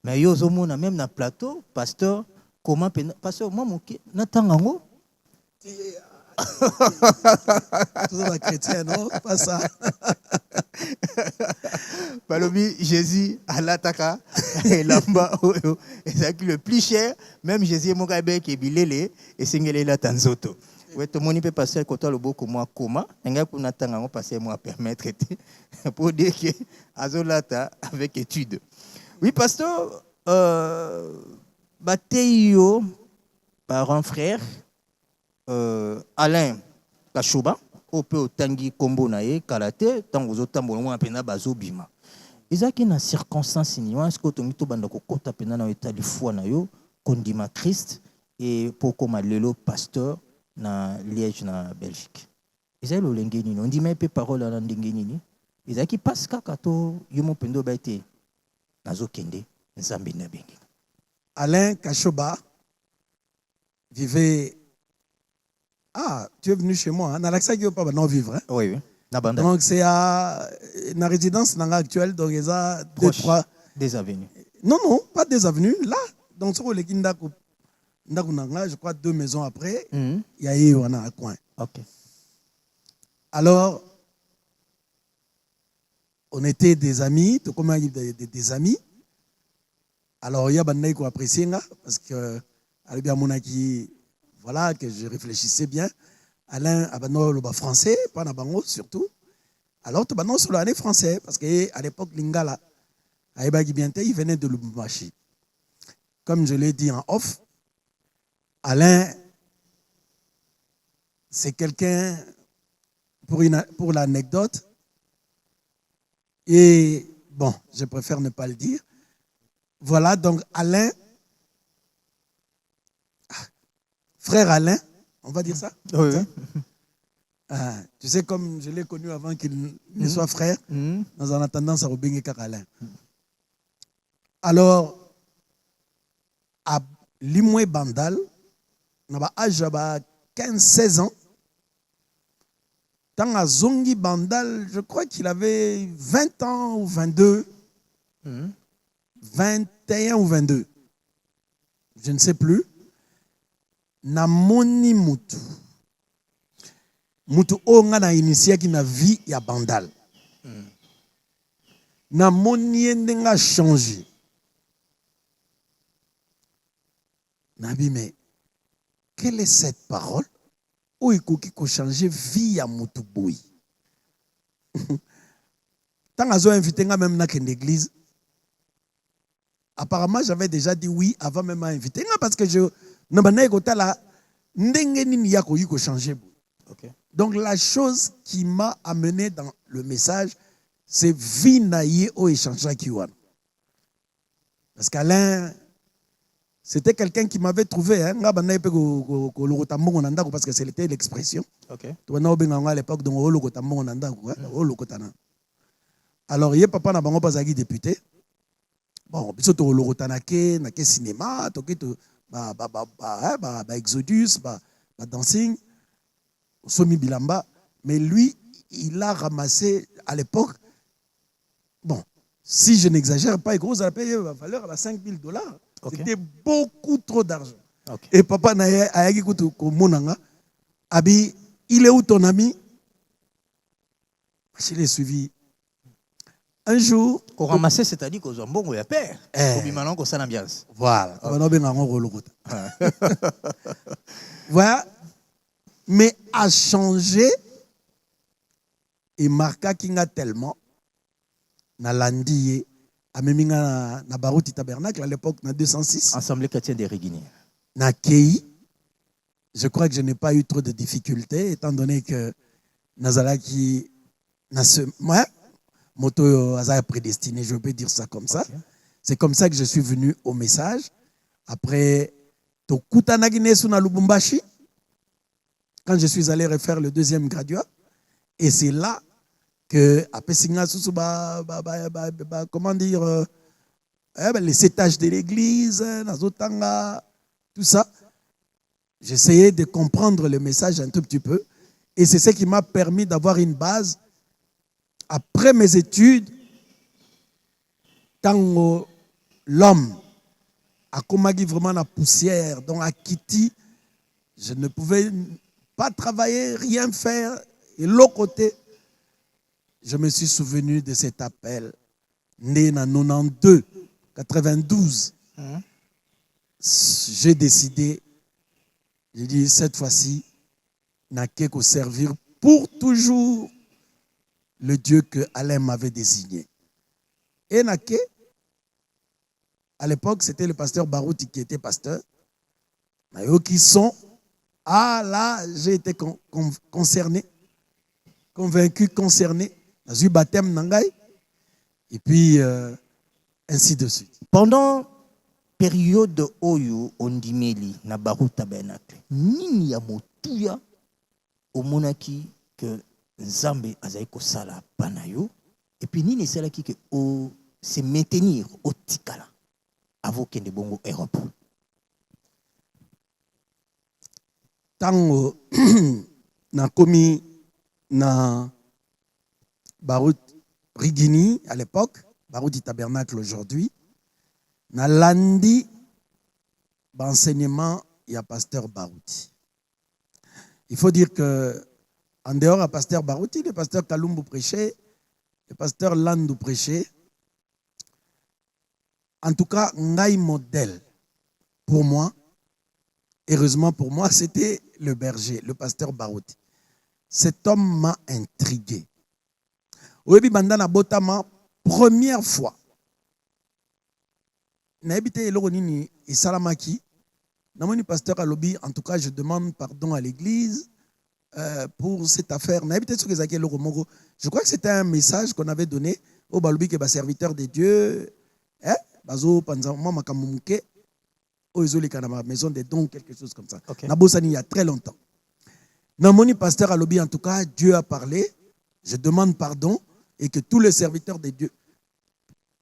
Mais yo zomona même na plateau, pasteur, comment pasteur moi mke na tangango. Tout ça chrétien, non? Pas ça. Palobi, Jésus, Alataka, et Lamba, c'est le plus cher, même Jésus, mon gars, qui est bilélé, et c'est la tanzoto. Oui, tout le monde peut passer à côté le beau comme moi, comment, et là, pour n'attendre, passer moi à permettre, pour dire que Azolata avec étude. Oui, pasteur, Bateyo, parent frère, Alain Kashoba, au peu tangi kombo nae kalate tant aux autres tambour moi pena bazo bima. Ezaki na circonstance ni est-ce que tomito banda ko kota pena na état de foi na yo kondima Christ et pour comme lelo pasteur na Liège na Belgique. Ezali lo lengeni on dit même peu parole na ndengeni ni. Ezaki passe kaka to yomo pendo baité nazo kende nzambe na bengi. Alain Kashoba vivait. Ah, tu es venu chez moi. Nalaxa qui veut pas non vivre. Hein? Oui, oui. Donc c'est à la résidence actuelle, donc il y a deux, trois. Des avenues. Non, non, pas des avenues. Là, donc sur le Kindaku, je crois 2 maisons après, il y a eu un coin. Ok. Alors, on était des amis, tout comme des amis. Alors il y a des gens qui apprécient parce que Albert Monaki. Voilà, que je réfléchissais bien. Alain Abano le français, pas Nabango surtout. Alors, tu as sur l'année français, parce qu'à l'époque, Lingala, il venait de Lubumbashi. Comme je l'ai dit en off, Alain, c'est quelqu'un, pour l'anecdote, et bon, je préfère ne pas le dire. Voilà, donc Alain, frère Alain, on va dire ça? Oui. Ah, tu sais, comme je l'ai connu avant qu'il ne soit frère, nous avons tendance à obéir à Alain. Alors, à Limoué Bandal, on a âge de 15-16 ans. Tant à Zongi Bandal, je crois qu'il avait 20 ans ou 22. 21 ou 22. Je ne sais plus. Namoni mutu o nga na initia ki na vie ya Bandal. Namoni ndenga changé. Nabi, mais quelle est cette parole? Ou ikoki ko changer vie ya mutu boy. Tant azo invité nga même na kende église. Apparemment, j'avais déjà dit oui avant même à inviter nga parce que je donc la chose qui m'a amené dans le message, c'est Vinaye o échange kiwan. Parce qu'Alain, c'était quelqu'un qui m'avait trouvé. Parce que c'était l'expression. Ok. À l'époque, alors, il y a papa n'a pas député. Bon, puis surtout le rotanake, na cinéma, Exodus, dancing, Somi Bilamba. Mais lui, il a ramassé à l'époque. Bon, si je n'exagère pas, il a payé la valeur à $5 000. Okay. C'était beaucoup trop d'argent. Okay. Et papa n'a pas dit que Abi, il est où ton ami? Je l'ai suivi. Un jour. Qu'on ramassait, c'est-à-dire qu'aux jambons, il y a père. Pour maintenant, qu'on s'en ambiance. Voilà. Voilà. Mais a changé et marqua kinga tellement. Na landiye. A meminga na Barouti Tabernacle à l'époque, na 206. Assemblée chrétienne des Riguiniers. Na Kei. Je crois que je n'ai pas eu trop de difficultés, étant donné que Nazalaki. Ouais. Moto Aza prédestiné, je peux dire ça comme ça. Okay. C'est comme ça que je suis venu au message. Après, quand je suis allé refaire le 2e graduat, et c'est là que, comment dire, les étages de l'église, tout ça, j'essayais de comprendre le message un tout petit peu. Et c'est ce qui m'a permis d'avoir une base. Après mes études, quand l'homme a commandé vraiment la poussière, donc à Kitty, je ne pouvais pas travailler, rien faire. Et l'autre côté, je me suis souvenu de cet appel, né en 92, 92. J'ai décidé, j'ai dit cette fois-ci, n'a qu'à servir pour toujours le Dieu que Alain m'avait désigné. Et Naké, à l'époque, c'était le pasteur Barouti qui était pasteur. Mais eux qui sont, là, j'ai été concerné, convaincu, concerné. J'ai eu baptême Nangai. Et puis, ainsi de suite. Pendant période Oyo Ondimeli na Barouti Tabernacle, nini ya motuya au monaki que Nzambe azali kosala panayo et puis nini sala ki que o se maintenir au tikala avant que de bongo Europe. Tango na komi na Barout Rigini à l'époque, Barouti Tabernacle aujourd'hui, na landi d'enseignement il y a pasteur Barouti. Il faut dire que en dehors à pasteur Barouti, le pasteur Kalumbu prêchait, le pasteur Landou prêchait. En tout cas, Ngaï modèle pour moi, heureusement pour moi, c'était le berger, le pasteur Barouti. Cet homme m'a intrigué. Oyebi bandana botama, première fois. Nahabité Eloroni et Salamaki. Namoni pasteur Alobi, en tout cas, je demande pardon à l'église. Pour cette affaire. Je crois que c'était un message qu'on avait donné au Baloubi qui est serviteur de Dieu. Bazo Panzama Makamumuke, au maison des dons, quelque chose comme ça. Nabosani il y a très longtemps. Namoni pasteur Alobi, en tout cas, Dieu a parlé. Je demande pardon et que tous les serviteurs de Dieu.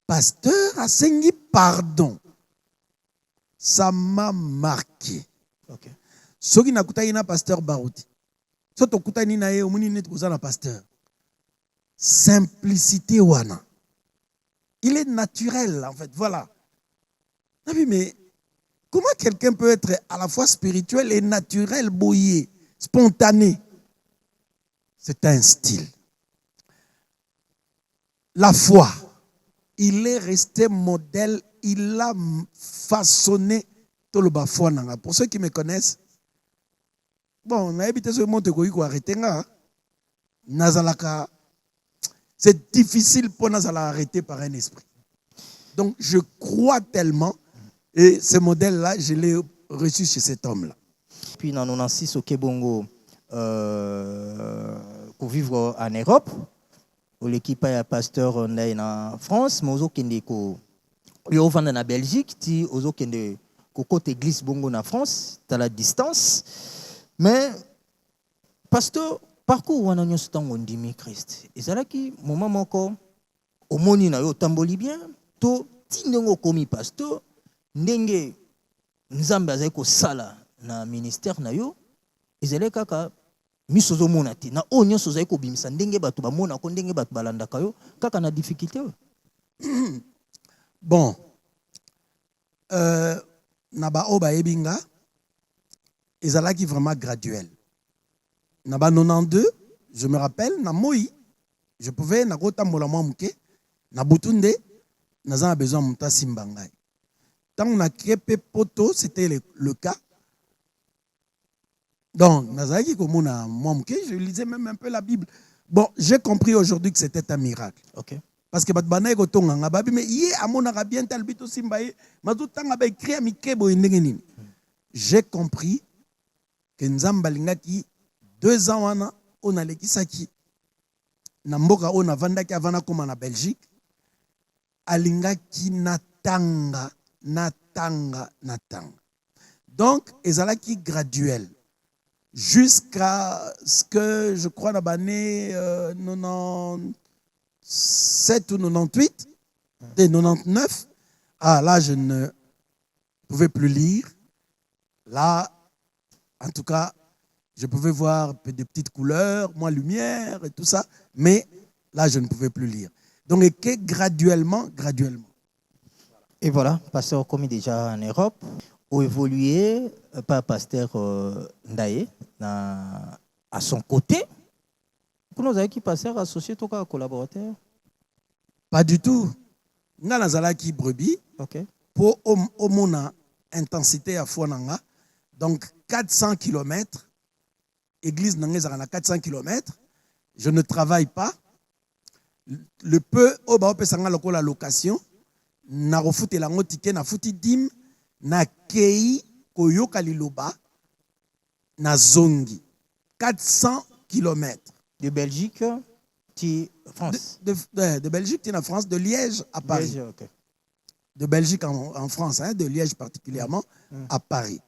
Pasteur a saigné pardon. Ça m'a marqué. Ce qui n'a pas été pasteur Barouti. Simplicité wana. Il est naturel en fait, voilà. Mais comment quelqu'un peut être à la fois spirituel et naturel, bouillé, spontané? C'est un style. La foi, il est resté modèle, il a façonné tout le bafouan. Pour ceux qui me connaissent, bon, on a habité ce monde de arrêter. C'est difficile pour nous arrêter par un esprit. Donc, je crois tellement, et ce modèle-là, je l'ai reçu chez cet homme-là. Puis, dans 96 au Kebongo, pour vivre en Europe, l'équipe est pasteur en France, mais aussi yo vanda na Belgique ti ozokende ko côté église bongo na France à la distance mais pasteur parcours wana nyonso tango ndimi Christ ezalaki moment moko omoni na yo tamboli bien to tindongo komi pasteur ndenge nzambe azali kosala na ministère na yo ezali kaka miso ozomona te na oyo nyonso ozali kobimisa ndenge bato bamona ko ndenge bato balandaka yo kaka na difficulté oyo. Bon, naba oba ebinga, ezalaki vraiment graduel. Naba 92, je me rappelle, na moi, je pouvais na kota mola mouke, na butunde, na besoin muta simbangai. Tant on a créé poto, c'était le cas. Donc, nazaki komona mouke, je lisais même un peu la Bible. Bon, j'ai compris aujourd'hui que c'était un miracle. OK. Parce que batbana ko tonga ngababi mais yé amona ka bien talbito simbaye mazutanga ba écrit amikebo ndengeni. J'ai compris que nzamba lingaki 2 ans wana on a lekisaki na mboka on a vandaki avana koma na Belgique alingaki natanga. Donc ezalaki graduel jusqu'à ce que je crois la année 97 ou 98, et 99, là je ne pouvais plus lire. Là, en tout cas, je pouvais voir des petites couleurs, moins lumière et tout ça, mais là je ne pouvais plus lire. Donc, et graduellement. Et voilà, pasteur commis déjà en Europe, ou évolué par pasteur Ndaye à son côté. Pour nous qui pasteur associé ou collaborateur? Pas du tout. Nous avons qui brebis pour au mon intensité à Fouananga. Donc 400 km. Église n'a 400 km. Je ne travaille pas. Le peu au bas au la location. Na refoute la ticket na fouti dim na kei koyoka liloba na zongi 400 km de Belgique ti France de Belgique ti na France, de Liège à Paris. Liège, okay. De Belgique en France, hein, de Liège particulièrement à Paris.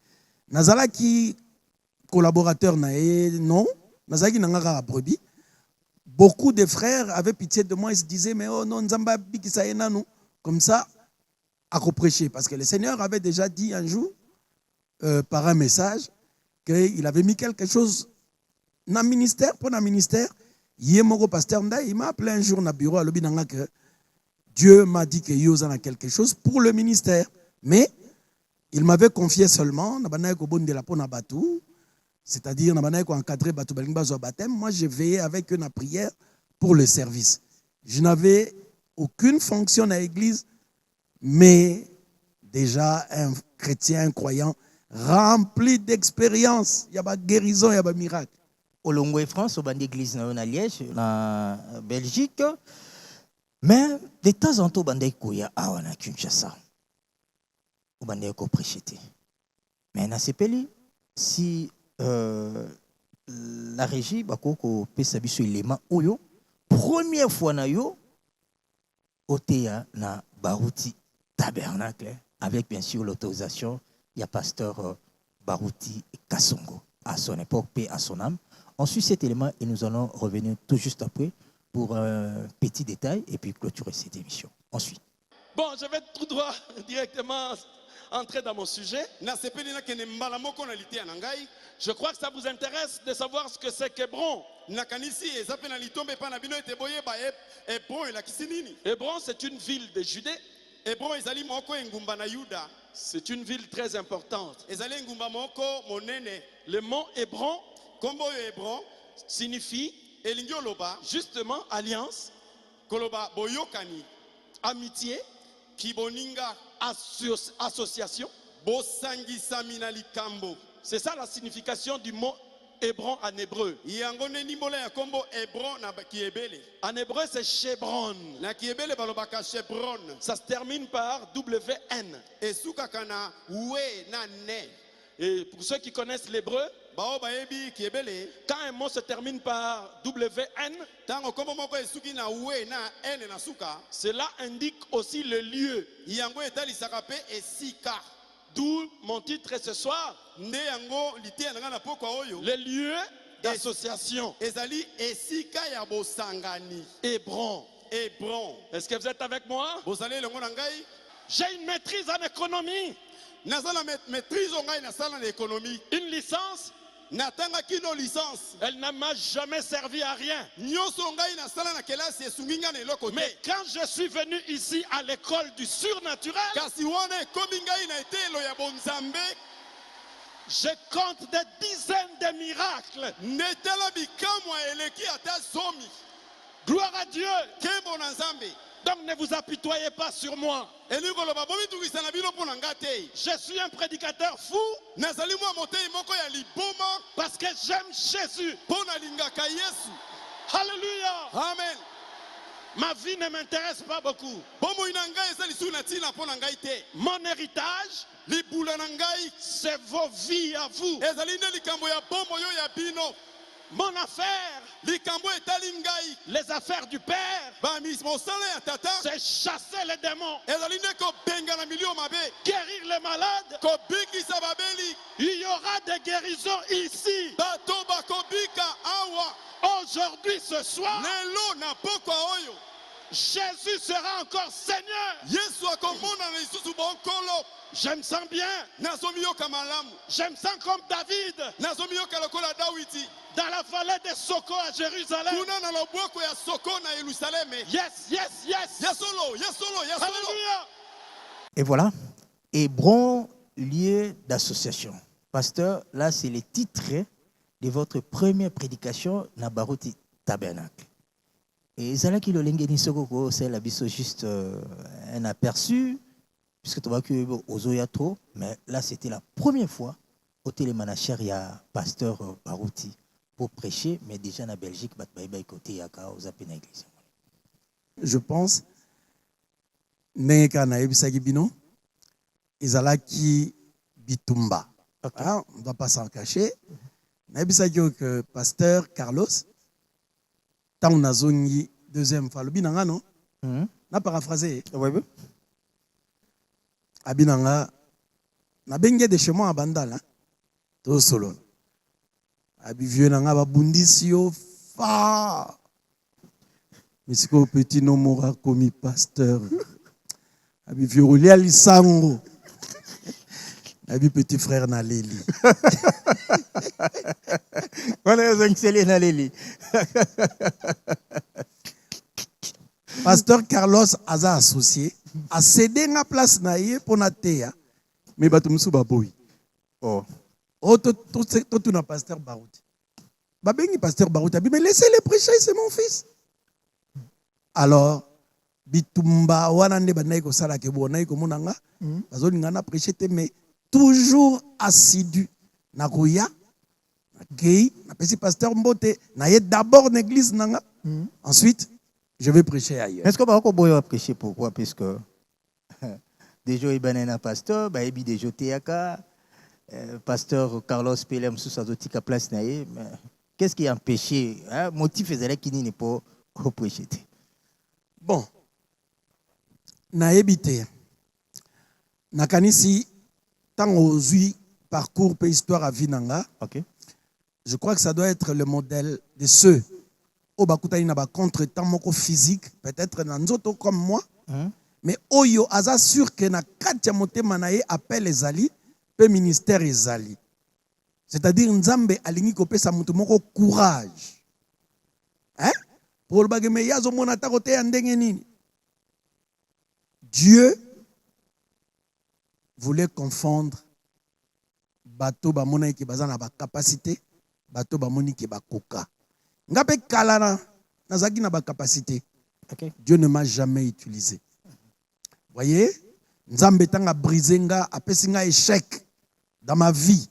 Nazala qui collaborateur non, nazala qui nangaka brebis. Beaucoup de frères avaient pitié de moi et se disaient mais oh non nzamba bikisa enanu. Comme ça, à prêcher. Parce que le Seigneur avait déjà dit un jour, par un message, qu'il avait mis quelque chose dans le ministère, pour le ministère. Il m'a appelé un jour dans le bureau à l'Obinanga que Dieu m'a dit qu'il y a quelque chose pour le ministère. Mais il m'avait confié seulement, c'est-à-dire encadrer le baptême. Moi, je veillais avec eux dans la prière pour le service. Je n'avais aucune fonction à l'église, mais déjà un chrétien, un croyant, rempli d'expérience. Il y a pas de guérison, il y a pas de miracle. Au Longo et France, au band d'église à Liège, en Belgique, mais de temps en temps, au band d'église à Kinshasa, au band d'église prêcher. Mais dans ces pays, si la régie, bako peut s'habiller sur l'élément oyo, première fois na yo, Otea na Barouti Tabernacle, avec bien sûr l'autorisation, il y a pasteur Barouti Kassongo, à son époque, paix à son âme. On suit cet élément et nous allons revenir tout juste après pour un petit détail et puis clôturer cette émission. On suit. Bon, je vais tout droit directement entrer dans mon sujet. Je crois que ça vous intéresse de savoir ce que c'est qu'Hébron. Hébron, c'est une ville de Judée. C'est une ville très importante. Le mot Hébron signifie justement alliance, amitié, association. C'est ça la signification du mot Hébron en hébreu. En hébreu, c'est Chebron. Ça se termine par WN. Et pour ceux qui connaissent l'hébreu, bao bayebi kiebele Quand un mot se termine par WN, tango kombo moko esuki na we na n na suka cela indique aussi le lieu. yango etalisaka pe esika D'où mon titre ce soir, nde yango litia na nga na pokwa oyo le lieu d'association. ezali esika ya bosangani Hébron. Hébron. Est-ce que vous êtes avec moi? Bozali elongo na ngai J'ai une maîtrise en économie, naza na maîtrise ngai nasala na économie une licence. natangaki no licence Elle ne m'a jamais servi à rien. nyonso ngai nasala na kelasi esungi ngai na eloko te Mais quand je suis venu ici à l'école du surnaturel, kasi wana ekomi ngai na etelo ya bonzambe je compte des dizaines de miracles. netala bikamwa eleki ata zomi Gloire à Dieu. kembo na nzambe Donc ne vous apitoyez pas sur moi. elingi koloba bomitungisa na bino mpo na nga te Je suis un prédicateur fou nazali mwa motei moko ya liboma parce que j'aime Jésus. mpo nalingaka yesu Alléluia. amen Ma vie ne m'intéresse pas beaucoup. bomoi na ngai eza lisusu na ntina mpo na ngai te Mon héritage, libula na ngai c'est vos vies à vous. ezali nde likambo ya bomoi oyo ya bino Mon affaire, likambo etali ngai les affaires du Père, mosala ya tata c'est chasser les démons, ezali nde kobenga na milio mabe guérir les malades. kobikisa babeli Il y aura des guérisons ici. bato bakobika awa Aujourd'hui, ce soir, lelo na pokwa oyo Jésus sera encore Seigneur. yesu akomona na lisusu bonkolo Je me sens bien. nazomiyoka malamu Je me sens comme David nazomiyoka lokola dawidi dans la vallée de Soko à Jérusalem. kuna na lobwoko ya soko na yerusaleme Yes, yes, yes. yasolo yasolo yasolo Alléluia. Et voilà, Hébron, lieu d'association. Pasteur, là c'est le titre de votre première prédication na Baruti Tabernacle. Et Zalaki Lolenge Nisoko, c'est la biso juste un aperçu, puisque tu vois que Ozoyato, mais là c'était la première fois au télémanacher, il y a pasteur Baruti pour prêcher, mais déjà en Belgique, côté Yaka, aux appels l'église. Je pense, Neka na ebisaki bino, Izalaki Bitumba. Okay. Ah, on ne doit pas s'en cacher. Na ebisaki que pasteur Carlos, tant nazongi deuxième fois, le binanga non? Na paraphrasé. Oui, oui. Abinanga, na bengue de chez moi à Bandal, tout solo. Abi vieux nanga ba bundisio fa. Mais c'est qu'au petit nom mora commis pasteur. Abi vieux roulia lisango. Abi petit frère na leli. On est excellent dans les Pasteur Carlos Aza associé a cédé na place na ye pour na teya. Mais batumsu baboy. Oh. Oh, tout na pasteur Barouti. Babengi pasteur Barouti, mais laissez-les prêcher, c'est mon fils. Alors, bitumba wanande banayi ko sala ke bonayi ko monanga, bazolinga na prêcher te mais toujours assidu na koya, na kei, na pesi pasteur Mbote, na ye d'abord l'église nanga. Ensuite, je vais prêcher ailleurs. Est-ce que vous pouvez prêcher pourquoi? Puisque déjà il y a un pasteur, il y a déjà Théaka, pasteur Carlos Pelem sous sa dotique à place naïe. Qu'est-ce qui a empêché? Motif est qu'il n'est pas prêcher. Bon, na ebite, na kanisi tant ozui parcours pe histoire à Vinanga. Ok. Je crois que ça doit être le modèle de ceux au bakutani na ba contre-temps moko physique, peut-être na nzoto comme moi, mais oyo aza sûr que na katia motema na ye appel ezali pe ministère ezali. C'est-à-dire nzambe alingi kopesa mutu moko courage. Hein? Pour le bagage mais yazo mona ta kote ndenge nini. Dieu voulait confondre bato ba mona ki bazana ba capacité, bato ba moni ki ba koka. Ngape kalana nazaki na ba capacité. Okay. Dieu ne m'a jamais utilisé. Voyez, nzambe tanga brisé nga, apesi nga échec dans ma vie.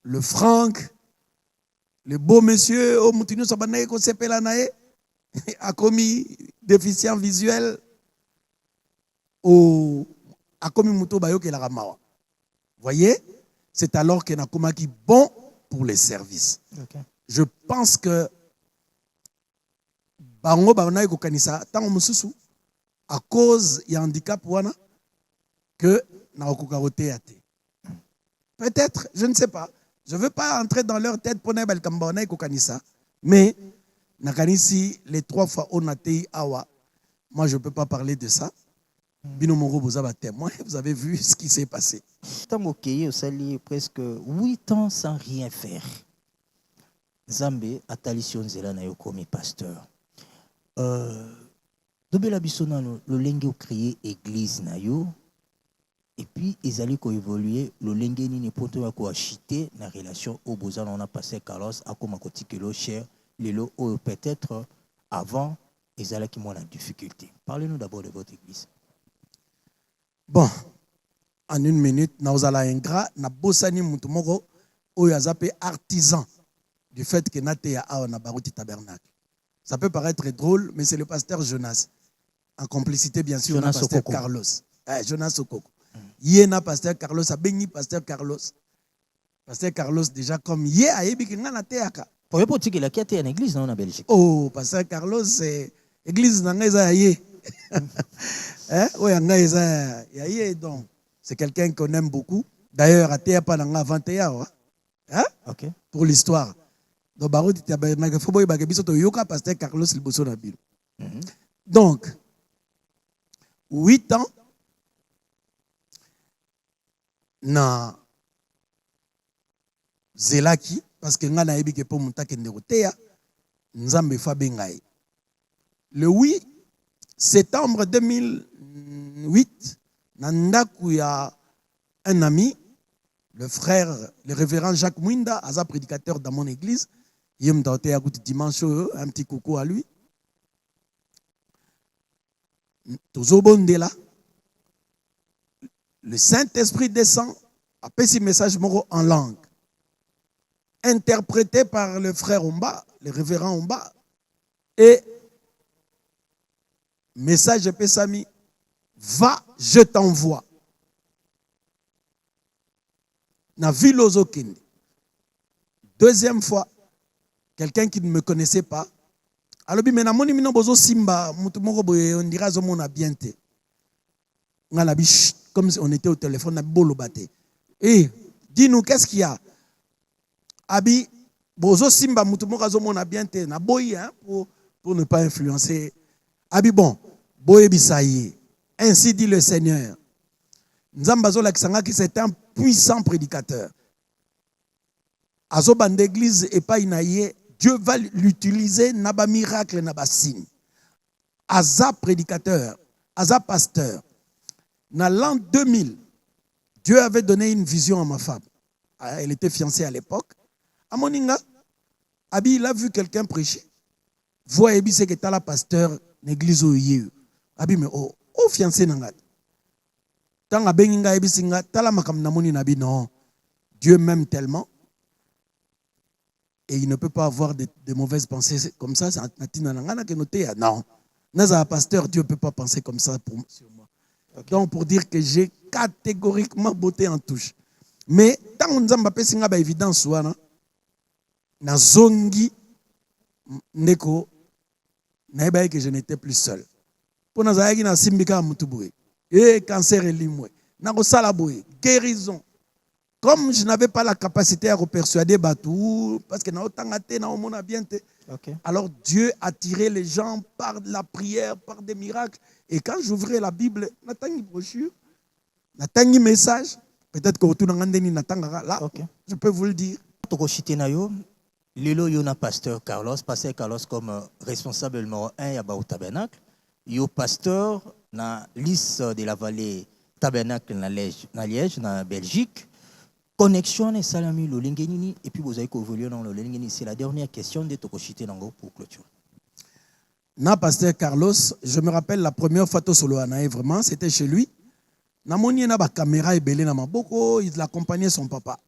Le Franck, le beau monsieur, au Moutino Sabanaye, ko sepela nae, a commis déficient visuel, a commis Mouto Bayo ke la ramawa. Voyez, c'est alors que Nakoma qui bon pour les services. Okay. Je pense que bango bana ko kanisa tango mususu à cause ya handicap wana que na kokarote ate. Peut-être, je ne sais pas. Je ne veux pas entrer dans leur tête pour n'abel kambana ko kanisa, mais nakanisi les 3 fois on a été awa. Moi je ne peux pas parler de ça. Bino Moro vous avez témoin, vous avez vu ce qui s'est passé. Tango Keye au sali presque 8 ans sans rien faire. Zambé atalition zela na yo comme pasteur. Dobela biso na lo lenge o créer église na yo et puis ezali ko évoluer lo lenge nini poto ya ko acheter na relation au bozan on a passé Carlos akoma kotikelo cher lelo o peut-être avant ezala ki mo na difficulté. Parlez-nous d'abord de votre église. Bon, en 1 minute, nous allons ingrat, na bossani mutumoko, oyo azape artisan du fait que nate ya awa na baruti tabernacle. Ça peut paraître drôle, mais c'est le pasteur Jonas, en complicité bien sûr, Jonas le pasteur Okoko. Carlos. Jonas Okoko. Yéna pasteur Carlos, a béni pasteur Carlos. Pasteur Carlos déjà comme yé a yebi kinga na teaka. Pour yo potiki la qui a été en église non en Belgique. Oh, pasteur Carlos c'est église na ngeza yé. Oui, donc c'est quelqu'un qu'on aime beaucoup. D'ailleurs, à Théa Pananga 21, hein? Okay. Pour l'histoire. Donc, Barou dit Tabernacle, il faut que Yoka pasteur Carlos Liboso Nabil. Donc, 8 ans, na Zelaki, parce que nga na yebi ke po mutake ndeko Théa, Nzambe Fabengai. Le 8 septembre 2008, Nandaku ya un ami, le frère, le révérend Jacques Mwinda, asa prédicateur dans mon église. Yem daote ya gouti dimanche, un petit coucou à lui. Tozobondela. Le Saint-Esprit descend, a fait ce message moro en langue, interprété par le frère Omba, le révérend Omba, et message de Pessami, va, je t'envoie. Na ville aux Okindi. Deuxième fois, quelqu'un qui ne me connaissait pas. Alors, mais na moni mino bozo simba, mutumoko boye on dira zo mona bienté. Ngala bi comme si on était au téléphone na bolo baté. Eh, dis-nous qu'est-ce qu'il y a? Abi bozo simba mutumoko zo mona bienté na boyi hein pour ne pas influencer. Abi bon, boye bisaye. Ainsi dit le Seigneur. Nzambazo la kisanga qui c'est un puissant prédicateur. Azoban d'église et pas inaye, Dieu va l'utiliser naba miracle naba signe. Aza prédicateur, aza pasteur. Dans l'an 2000, Dieu avait donné une vision à ma femme. Elle était fiancée à l'époque. À Moninga, Abi il a vu quelqu'un prêcher. Voix Ebi c'est que t'as la pasteur l'église au yeu. Abi mais oh fiancé nangat. Tanga benginga Ebi singa tala makam namoni nabi non. Dieu m'aime tellement. Et il ne peut pas avoir de mauvaises pensées comme ça. Non. Naza pasteur, Dieu ne peut pas penser comme ça sur moi. Okay. Donc, pour dire que j'ai catégoriquement botté en touche. Mais, tant que nous avons fait évidence, na zongi, neko, na que je n'étais plus seul. Pour nous avoir na simbika mutuboué. Et cancer et limoué. Na salaboué. Guérison. Comme je n'avais pas la capacité à persuader Batou, parce que alors Dieu a tiré les gens par la prière, par des miracles. Et quand j'ouvrais la Bible, n'attendez brochure, n'attendez message, peut-être que là, je peux vous le dire. Lelo yona pasteur Carlos comme responsable numéro 1 à Baou Tabernacle. Yo pasteur na liste de la vallée Tabernacle na Liège, na Belgique. Connexion et salami le lingenini et puis vous avez évolué dans le lingeni. C'est la dernière question de Tokoshite Nango pour clôture. Na pasteur Carlos, je me rappelle la première fois que solo anae vraiment, c'était chez lui. Na moni na ba caméra et belé na maboko, il accompagnait son papa.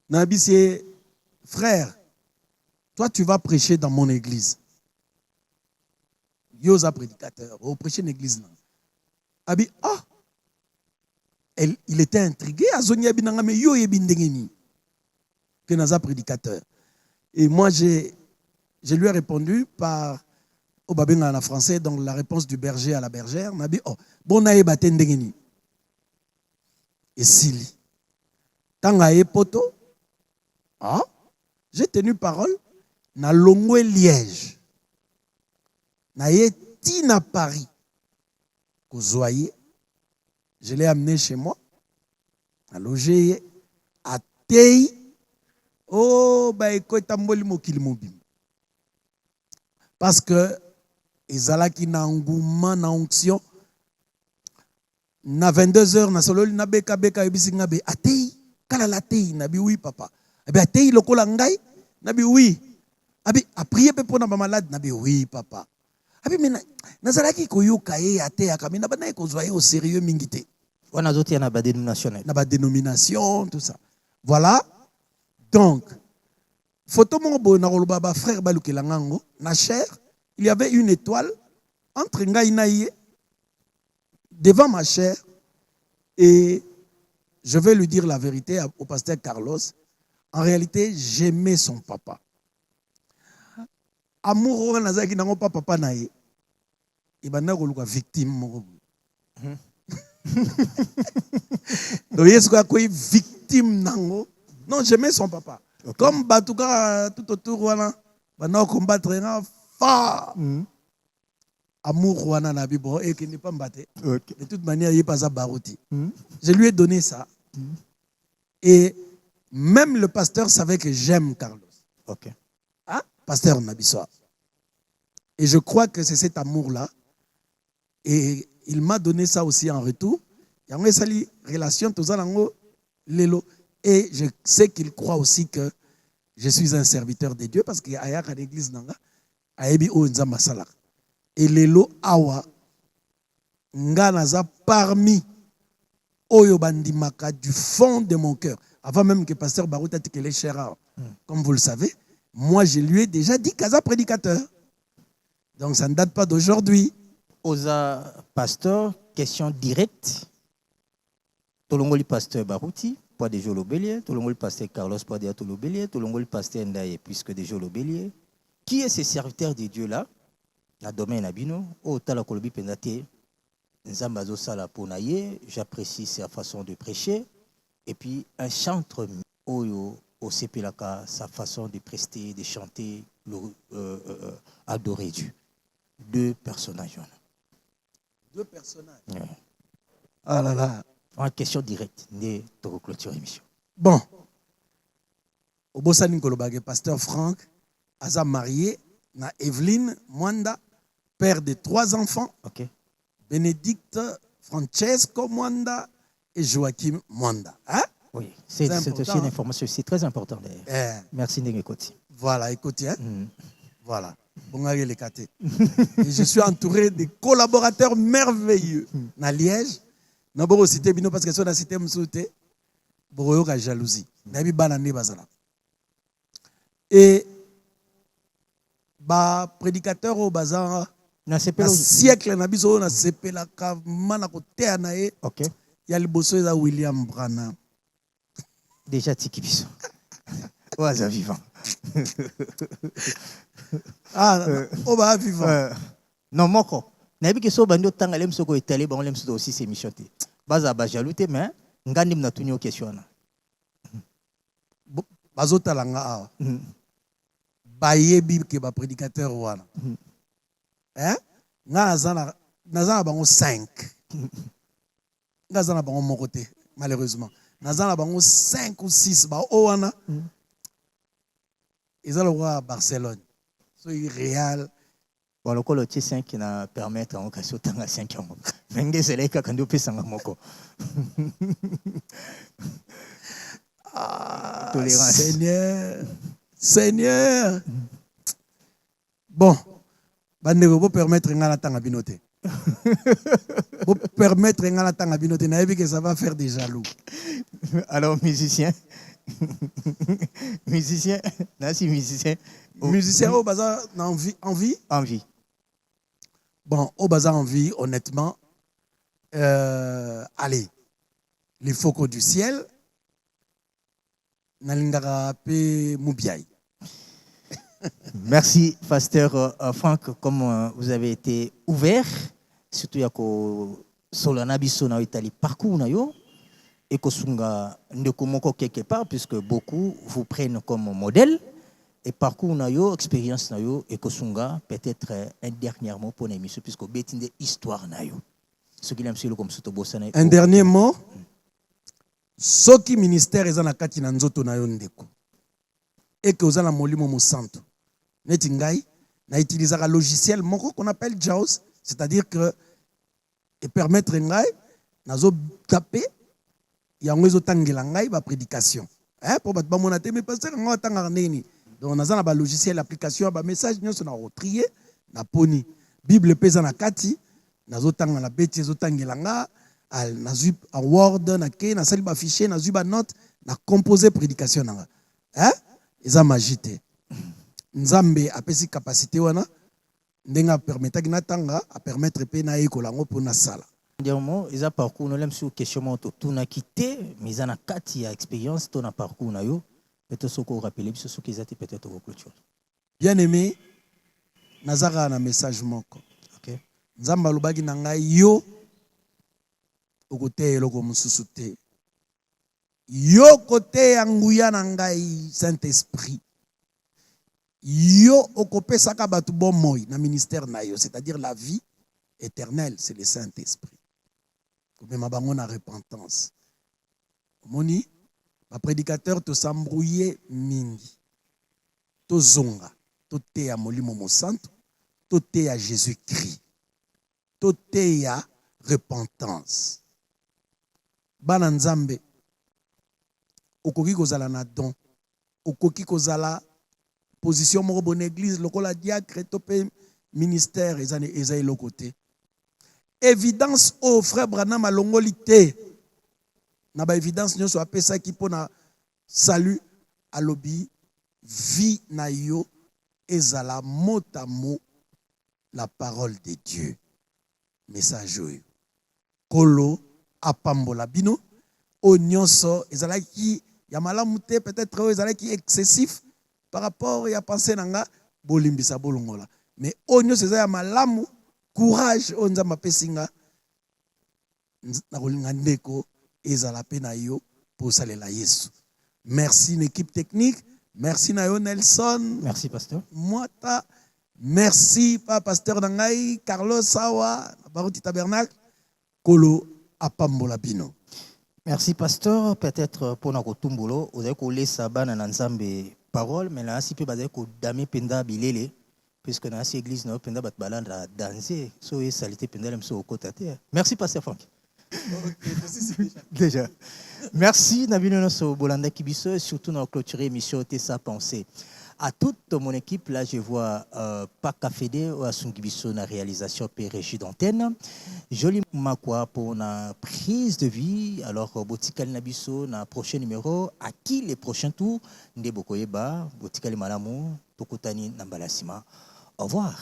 Na c'est frère, toi tu vas prêcher dans mon église. Yosa prédicateur, au prêcher une église là. Abi il était intrigué. Azonia binanga me yo yebindengeni. Que naza prédicateur. Et moi, je lui ai répondu par au babinga en français, donc la réponse du berger à la bergère. M'a dit, oh, bon nae batendengeni. Et Sili. Tanga e poto. Ah, j'ai tenu parole. Na longwe Liège. Na ye tina Paris. Kozoye. Je l'ai amené chez moi. A logé à Tei. Oh, bah, écoute, tamboli mokili mobim. Parce que, ezalaki na engouement, na onction. Na 22h, na sololi, na beka beka, ebisi ngabe, atei, kala la tei, nabi oui, papa. Abi atei, lokola ngai, nabi oui. Abi, a prier pe pona ba malade, nabi oui, papa. Abi, mais nazalaki koyoka ye atei, akami, nabana ye kozwaye au sérieux mingite. On a d'autres, il y a ba dénomination. Na ba dénomination, tout ça. Voilà. Donc, photo mon bo na roloba ba frère balukela ngango, na chair, il y avait une étoile entre ngai na ye, devant ma chair, et je vais lui dire la vérité au pasteur Carlos. En réalité, j'aimais son papa. Amour nazaki nango papa na ye. Ibana koluka victime moko. Donc yesu ko victime nango. Non, j'aimais son papa. Okay. Comme Batouka tout autour wana, bana combattre nga fort. Amour wana na bibo et qui n'est pas mbaté. De toute manière, il pas à barouti. Je lui ai donné ça. Et même le pasteur savait que j'aime Carlos. OK. Hein? Pasteur Nabisoa. Et je crois que c'est cet amour-là. Et il m'a donné ça aussi en retour. Il y a une relation, tout ça, lelo. Et je sais qu'il croit aussi que je suis un serviteur de Dieu parce qu'il y a une église nanga, ayebi o nzamba sala. Et lelo awa nganaza parmi oyo bandimaka du fond de mon cœur. Avant même que pasteur Barouta tikele chera, comme vous le savez, moi je lui ai déjà dit Kaza prédicateur. Donc ça ne date pas d'aujourd'hui. Oza pasteur, question directe. Tolongoli pasteur Barouti. Pas de Jolo Bélier, tout le monde pasteur Carlos pas de Jolo Bélier, tout le monde pasteur Ndaye puisque de Jolo Bélier. Qui est ce serviteur de Dieu là? La domaine abino, au tala kolobi pendate, nzambazo sala ponaye, j'apprécie sa façon de prêcher. Et puis un chanteur oyo au sepelaka sa façon de prester, de chanter, adorer Dieu. Deux personnages. Deux personnages. Ouais. Ah là là. En question directe, né de clôture émission. Bon. Au Bossani Kolobage, pasteur Franck, Aza marié, na Evelyne Mwanda, père de 3 enfants. OK. Bénédicte Francesco Mwanda et Joachim Mwanda. Hein? Oui, c'est aussi une information, c'est très important d'ailleurs. Merci Ndengekoti. Voilà, écoutez. Hein? Voilà. Et je suis entouré de collaborateurs merveilleux. Na Liège. Non, bon, cité bino parce que sur la cité m'souté, bon, la jalousie. Nabi banane bazala. Et ba prédicateur au bazar na siècle na biso na sepela ka mana ko te nae. OK. Ya liboso za William Branham. Déjà tiki biso. Oaza vivant. Ah, on va vivant. Non, moko. Nabi ke so bando tanga lem soko etale ba lem so aussi c'est mission te. Baza ba jaloute mais ngandi na tunyo question na. Bazota langa a. Bayebi ke ba prédicateur wana. Hein? Nazana bango 5. Nazana bango mon côté malheureusement. Nazana bango 5 ou 6 ba o wana. Ils ont le roi à Barcelone. C'est Real. Bon, le colo 5 qui n'a permettre en cas de 5 ans. Mais c'est là que quand on peut s'en moko. Tolérance. Seigneur. Seigneur. Bon. Bandego vous permettre ngala tanga binote. Vous permettre ngala tanga binote na yebi que ça va faire des jaloux. Alors musicien. Musicien, merci musicien. Musicien au bazar envie. Bon, au bazar envie, honnêtement. Allez. les focaux du ciel. Nalingara pe Moubiaï. Merci, pasteur Franck, comme vous avez été ouvert, surtout yako solana biso na Italie parcours na yo et kosunga ndekomoko quelque part puisque beaucoup vous prennent comme modèle et parcours na yo expérience na yo et kosunga peut-être un dernier mot pour l'émission puisque betinde histoire na yo. Ce qu'il aime c'est comme soto bosana. Un dernier mot. Soki ministère ezana kati na nzoto na yo ndeko. Et que ozana molimo mo santo. Neti ngai na utilisera logiciel moko qu'on appelle JAWS, c'est-à-dire que et permettre ngai nazo taper yango ezotangela ngai ba prédication. Pour bat ba monate mais pasteur nga tanga nini. Donc nazana ba logiciel application ba message nyonso na retrier na poni. Bible pesa na kati nazo tanga na beti ezotangela nga nazui en Word na ke na sali ba fichier nazui ba note na composer prédication nga. Eza magité. Nzambe apesi capacité wana ndenga permetaki na tanga a permettre pe na ekolango pour na sala. Dernièrement, ils ont parcours nous l'aime sur questionnement tout na quitté mais ils en a quatre y a expérience ton a parcours na yo peut-être ce qu'on rappelle ce qu'ils étaient peut-être au clôture. Bien aimé nazara na message moko. OK. Nzamba lobaki na ngai yo okote eloko mususu te. Yo kote ya nguya na ngai Saint-Esprit. Yo okopesaka batu bomoi na ministère na yo, c'est-à-dire la vie éternelle, c'est le Saint-Esprit. Comme ma bango na repentance. Moni, ma prédicateur to s'embrouiller mingi. To zonga, to te ya molimo mo santo, to te ya Jésus-Christ. To te ya repentance. Bana nzambe okoki kozala na don, okoki kozala position moko bonne église lokola diacre to pe ministère ezane le côté. Évidence au frère Branham alongoli te. Na ba évidence nyonso apesa ki pona salut alobi vie na yo ezala mot à mot la parole de Dieu. Message oyo. Kolo apambola bino o nyonso ezalaki ya malamu te peut-être ezalaki excessif par rapport à penser nanga bolimbisa bolongola mais onyo c'est ya malamu courage onza mapesinga na kolinga ndeko ezala pe na yo pour salela Yesu. Merci l'équipe technique, merci na yo Nelson, Merci pasteur. Mwata, merci pa pasteur nangai Carlos Sawa Baruti Tabernacle Kolo apambola bino. Merci pasteur, peut-être pour notre tumbulo, vous avez collé sabana na nzambe parole mais là si peut baser ko dami penda bilele puisque dans cette église no penda bat balanda danser so et salité penda même so côté terre. Merci pasteur Franck. Déjà. Merci Nabino so bolanda kibiso et surtout dans clôturer émission Tessa pensée. À toute mon équipe, là, je vois Paka Fede ou Asungibiso na réalisation et régie d'antenne. Joli Makwa pour la prise de vie. Alors, Botikal Nabiso, na prochain numéro. À qui les prochains tours? Ndebokoyeba, Botikal Malamu, Tokotani Nambalasima. Au revoir.